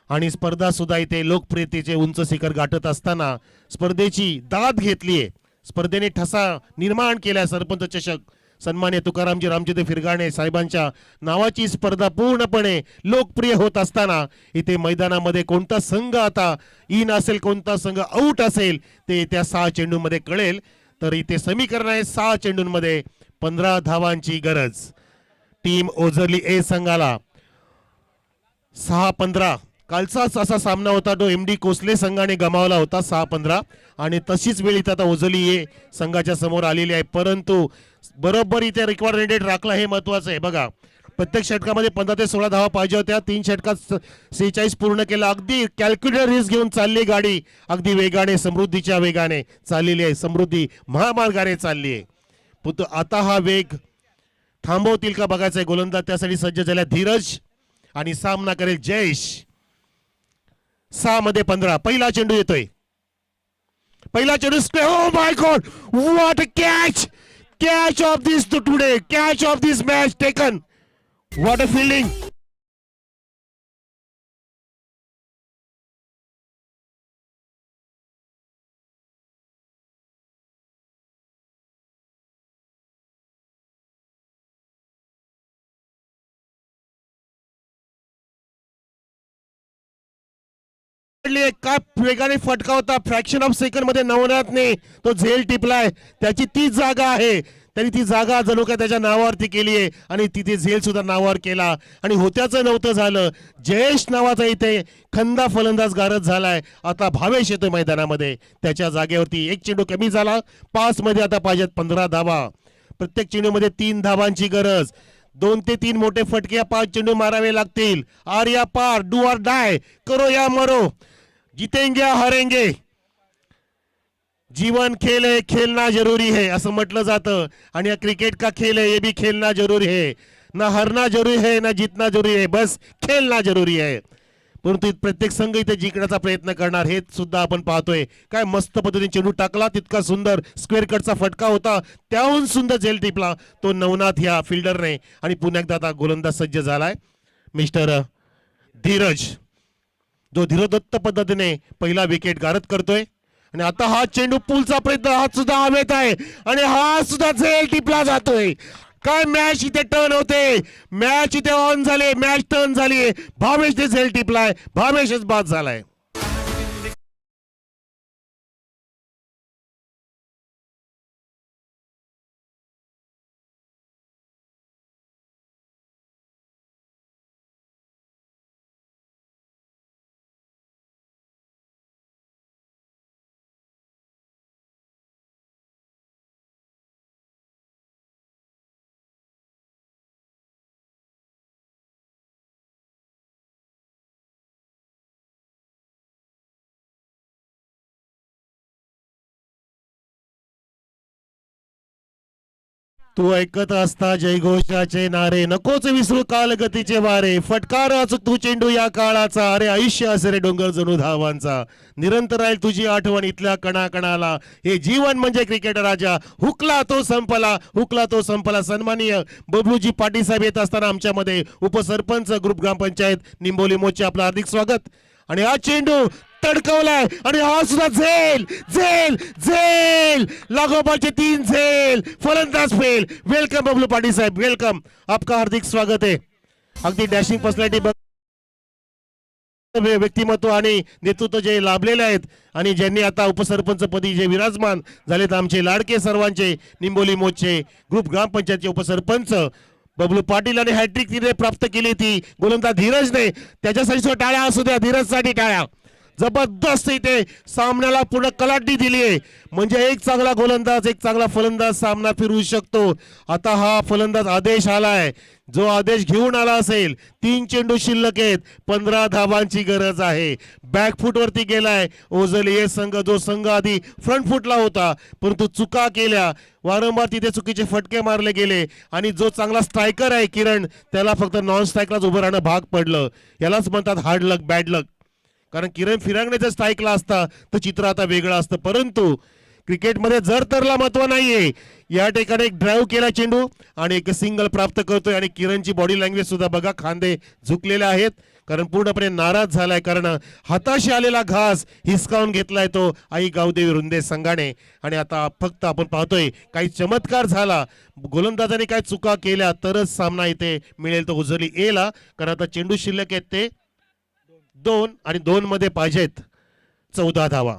आणि स्पर्धा सुद्धा इथे लोकप्रियतेचे उंच शिखर गाठत असताना स्पर्धेची दाद घेतलीये. स्पर्धेने ठसा निर्माण केला. सरपंच चषक सन्मान्य तुकारामजी रामचंद्र फिरगाणे साहेबांच्या नावाची स्पर्धा पूर्णपणे लोकप्रिय होत असताना इथे मैदानामध्ये कोणता संघ आता इन असेल, कोणता संघ आउट असेल ते त्या 6 चेंडूंमध्ये कळेल. तर इथे समीकरण आहे 6 चेंडूंमध्ये 15 धावांची गरज. टीम ओझरली ए संघाला 6-15. कालचाच असा सामना होता तो MD कोसले संघाने गमावला होता 6-15. आणि तशीच वेळ इथे आता ओझरली ए संघाच्या समोर आलेली आहे. परंतु बरोबर इथे रिक्वायर्ड रेट राखला हे महत्वाचं आहे. बघा प्रत्येक षटकामध्ये 15 ते 16 धावा पाहिजे होत्या. 3 षटकात 46 पूर्ण केला. अगदी कॅल्क्युलेटर रिस्क घेऊन चालली गाडी. अगदी वेगाने समृद्धीच्या वेगाने चाललेली आहे. समृद्धी महामार्गाने चालली आहे. पण आता हा वेग थांबवतील का बघायचं आहे. गोलंदाज त्यासाठी सज्ज झाला धीरज आणि सामना करेल जयेश. 6 मध्ये 15. पहिला चेंडू येतोय. पहिला चेंडू. Oh my God, what a catch. Catch of this today. Catch of this match taken. What a fielding. काय वेगाने फटका होता. फ्रॅक्शन ऑफ सेकंड मध्ये नवनाथने तो झेल टिपलाय. त्याची तीच जागा आहे. त्यांनी ती जागा जणू काय त्याच्या नावावरती केली आहे आणि तिथे झेल सुद्धा नावावर केला आणि होत्याचं नव्हतं झालं. जयेश नावाचा इथे खंदा फलंदाज गारद झालाय. आता भावेश येतोय मैदानामध्ये. त्याच्या जागेवरती 1 चेंडू कमी झाला. 5 मध्ये आता पाहिजेत 15 धावा. प्रत्येक चेंडूमध्ये 3 धावांची गरज. 2 ते 3 मोठे फटके या 5 चेंडू मारावे लागतील. आर या पार, डू और डाय, करो या मरो, जीतेंगे या हारेंगे. जीवन खेल है, खेलना जरूरी है असं म्हटलं जातं. आणि या क्रिकेट का खेल है, ये भी खेलना जरूरी है. ना हरना जरूरी है, ना जीतना जरूरी है, बस खेलना जरूरी है. परंतु प्रत्येक संघ इथे जिंकण्याचा प्रयत्न करणार हे सुद्धा आपण पाहतोय. काय मस्त पद्धतीने चेंडू टाकला. तितका सुंदर स्क्वेअर कटचा फटका होता. त्याहून सुंदर झेल टिपला तो नवनाथ या फिल्डरने. आणि पुन्हा एकदा आता गोलंदाज सज्ज झालाय मिस्टर धीरज, जो धीरदत्त पद्धतीने पहिला विकेट गारद करतोय. आणि आता हा चेंडू पुलचा प्रयत्न, हा सुद्धा हवेत आहे आणि हा सुद्धा झेल टिपला जातोय. काय मॅच इथे टर्न होते. मॅच इथे ऑन झाले. मॅच टर्न झाली. भावेशने झेल टिपलाय. भावेशच बाद झालाय. तू ऐकत असता जयघोषाचे नारे, नकोच विसरू कालगतीचे वारे. फटकार अचूक तू चेंडू या काळाचा. अरे आयुष्य असे रे डोंगर जणू धावांचा. निरंतर राहील तुझी आठवण इथल्या कणाकणाला. हे जीवन म्हणजे क्रिकेट राजा. हुकला तो संपला, हुकला तो संपला. सन्माननीय बबलूजी पाटील साहेब येत असताना आमच्यामध्ये उपसरपंच ग्रुप ग्रामपंचायत निंबोली मोचे आपलं हार्दिक स्वागत. आणि हा चेंडू तडकवलाय आणि हा सुद्धा झेल झेल झेल. लागोपाठचे 3 झेल. फलंदाज फेल. वेलकम बबलू पाटील साहेब, वेलकम. आपका हार्दिक स्वागत है. अगदी डॅशिंग पर्सनॅलिटी व्यक्तिमत्व आणि नेतृत्व जे लाभलेले आहेत आणि ज्यांनी आता उपसरपंच पदी जे विराजमान झालेत आमचे लाडके सर्वांचे निंबोली मोचे ग्रुप ग्रामपंचायतचे उपसरपंच बबलू पाटील आणि हॅट्रिक तिने प्राप्त केली ती गोलंदाज धीरजने, त्याच्यासाठी सुद्धा टाळ्या असू द्या, धीरजसाठी टाळ्या. जबरदस्त इथे सामन्याला पूर्ण कलाटणी दिली आहे. म्हणजे एक चांगला गोलंदाज, एक चांगला फलंदाज सामना फिरवू शकतो. आता हा फलंदाज आदेश आलाय, जो आदेश घेऊन आला असेल. 3 चेंडू शिल्लक आहेत, 15 धावांची गरज आहे. बॅकफूट वरती गेलाय ओझली हे संघ, जो संघ आधी फ्रंट फुटला होता परंतु चुका केल्या, वारंवार तिथे चुकीचे फटके मारले गेले आणि जो चांगला स्ट्रायकर आहे किरण, त्याला फक्त नॉन स्ट्राईकलाच उभं राहणं भाग पडलं. यालाच म्हणतात हार्ड लक, बॅड लक. कारण किरण फिरांगणे जर स्ट्राईकला असता तर चित्र आता वेगळं असतं. परंतु क्रिकेटमध्ये जर तरला महत्व नाहीये. या ठिकाणी एक ड्राईव्ह केला चेंडू आणि एक सिंगल प्राप्त करतोय आणि किरणची बॉडी लँग्वेज सुद्धा बघा, खांदे झुकलेले आहेत कारण पूर्णपणे नाराज झालाय. कारण हाताशी आलेला घास हिसकावून घेतलाय तो आई गावदेवी रुंदे संघाने. आणि आता फक्त आपण पाहतोय काही चमत्कार झाला, गोलंदाजाने काही चुका केल्या तरच सामना इथे मिळेल तो उजली एला. कारण आता चेंडू शिल्लक आहेत ते 2 आणि 2 मध्ये पाहिजेत 14 धावा.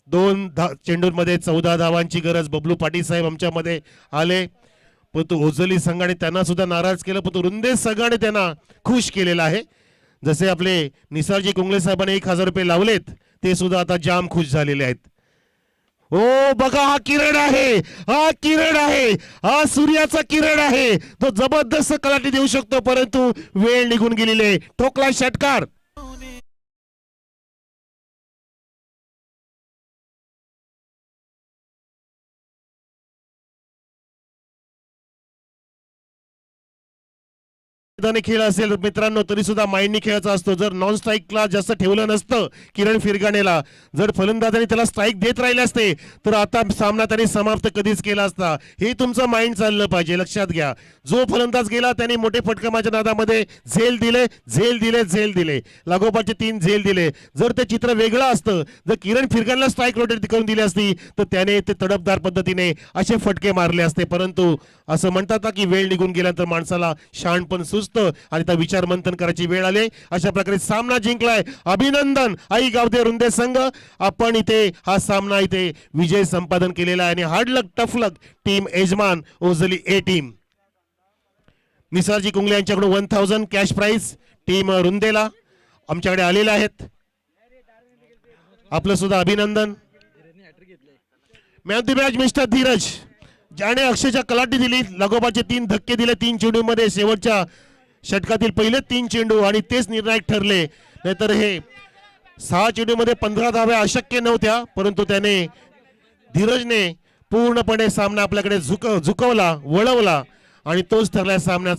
2 चेंडूंमध्ये 14 धावांची गरज. बबलू पाटील साहेब आमच्यामध्ये आले परंतु ओझली संघाने त्यांना सुद्धा नाराज केलं, परंतु रुंदे संघाने त्यांना खुश केलेलं आहे. जसे आपले निसारजी कुंगले साहेबांनी 1000 रुपये लावलेत ते सुद्धा आता जाम खुश झालेले आहेत. ओ बघा, हा किरण आहे, हा किरण आहे, हा सूर्याचा किरण आहे. तो जबरदस्त कलाटी देऊ शकतो परंतु वेळ निघून गेलेली आहे. ठोकला षटकार. खेळ असेल मित्रांनो तरी सुद्धा माइंडनी खेळायचा असतो. जर नॉन स्ट्राईकला जास्त ठेवलं नसतं किरण फिरगाणेला, जर फलंदाजाने त्याला स्ट्राईक देत राहिले असते तर आता सामना त्याने समाप्त कधीच केला असता. हे तुमचं माइंड चाललं पाहिजे, लक्षात घ्या. जो फलंदाज गेला त्याने मोठे फटकामाच्या नादामध्ये झेल दिले, झेल दिले, झेल दिले, लागोपाठचे 3 झेल दिले. जर ते चित्र वेगळं असतं, जर किरण फिरगाणला स्ट्राईक रोटेट करून दिली असती तर त्याने ते तडफदार पद्धतीने असे फटके मारले असते. परंतु असं म्हणतात की वेळ निघून गेल्यानंतर माणसाला शहाणपण सुचतं आणि त्या विचार मंथन करायची वेळ आली. अशा प्रकारे सामना जिंकलाय. अभिनंदन आई गावदे रुंदे संघ. आपण इथे हा सामना इथे विजय संपादन केलेला आहे आणि हार्ड लक टफ लक टीम यजमान ओझली ए टीम. निसारजी कुंगले यांच्याकडून 1000 कॅश प्राइज टीम रुंदेला आमच्याकडे आलेले आहेत. आपलं सुद्धा अभिनंदन. Man the match mister Dheeraj, ज्याने अक्षयच्या कलाटी दिली, लागोपाठचे 3 धक्के दिले 3 चेंडूमध्ये. शेवटच्या षटकातील पहिले 3 चेंडू आणि तेच निर्णायक ठरले. नाहीतर हे 6 चेंडूमध्ये 15 धाव्या अशक्य नव्हत्या. परंतु त्याने धीरजने पूर्णपणे सामना आपल्याकडे झुकवला, वळवला आणि तोच ठरला सामन्याचा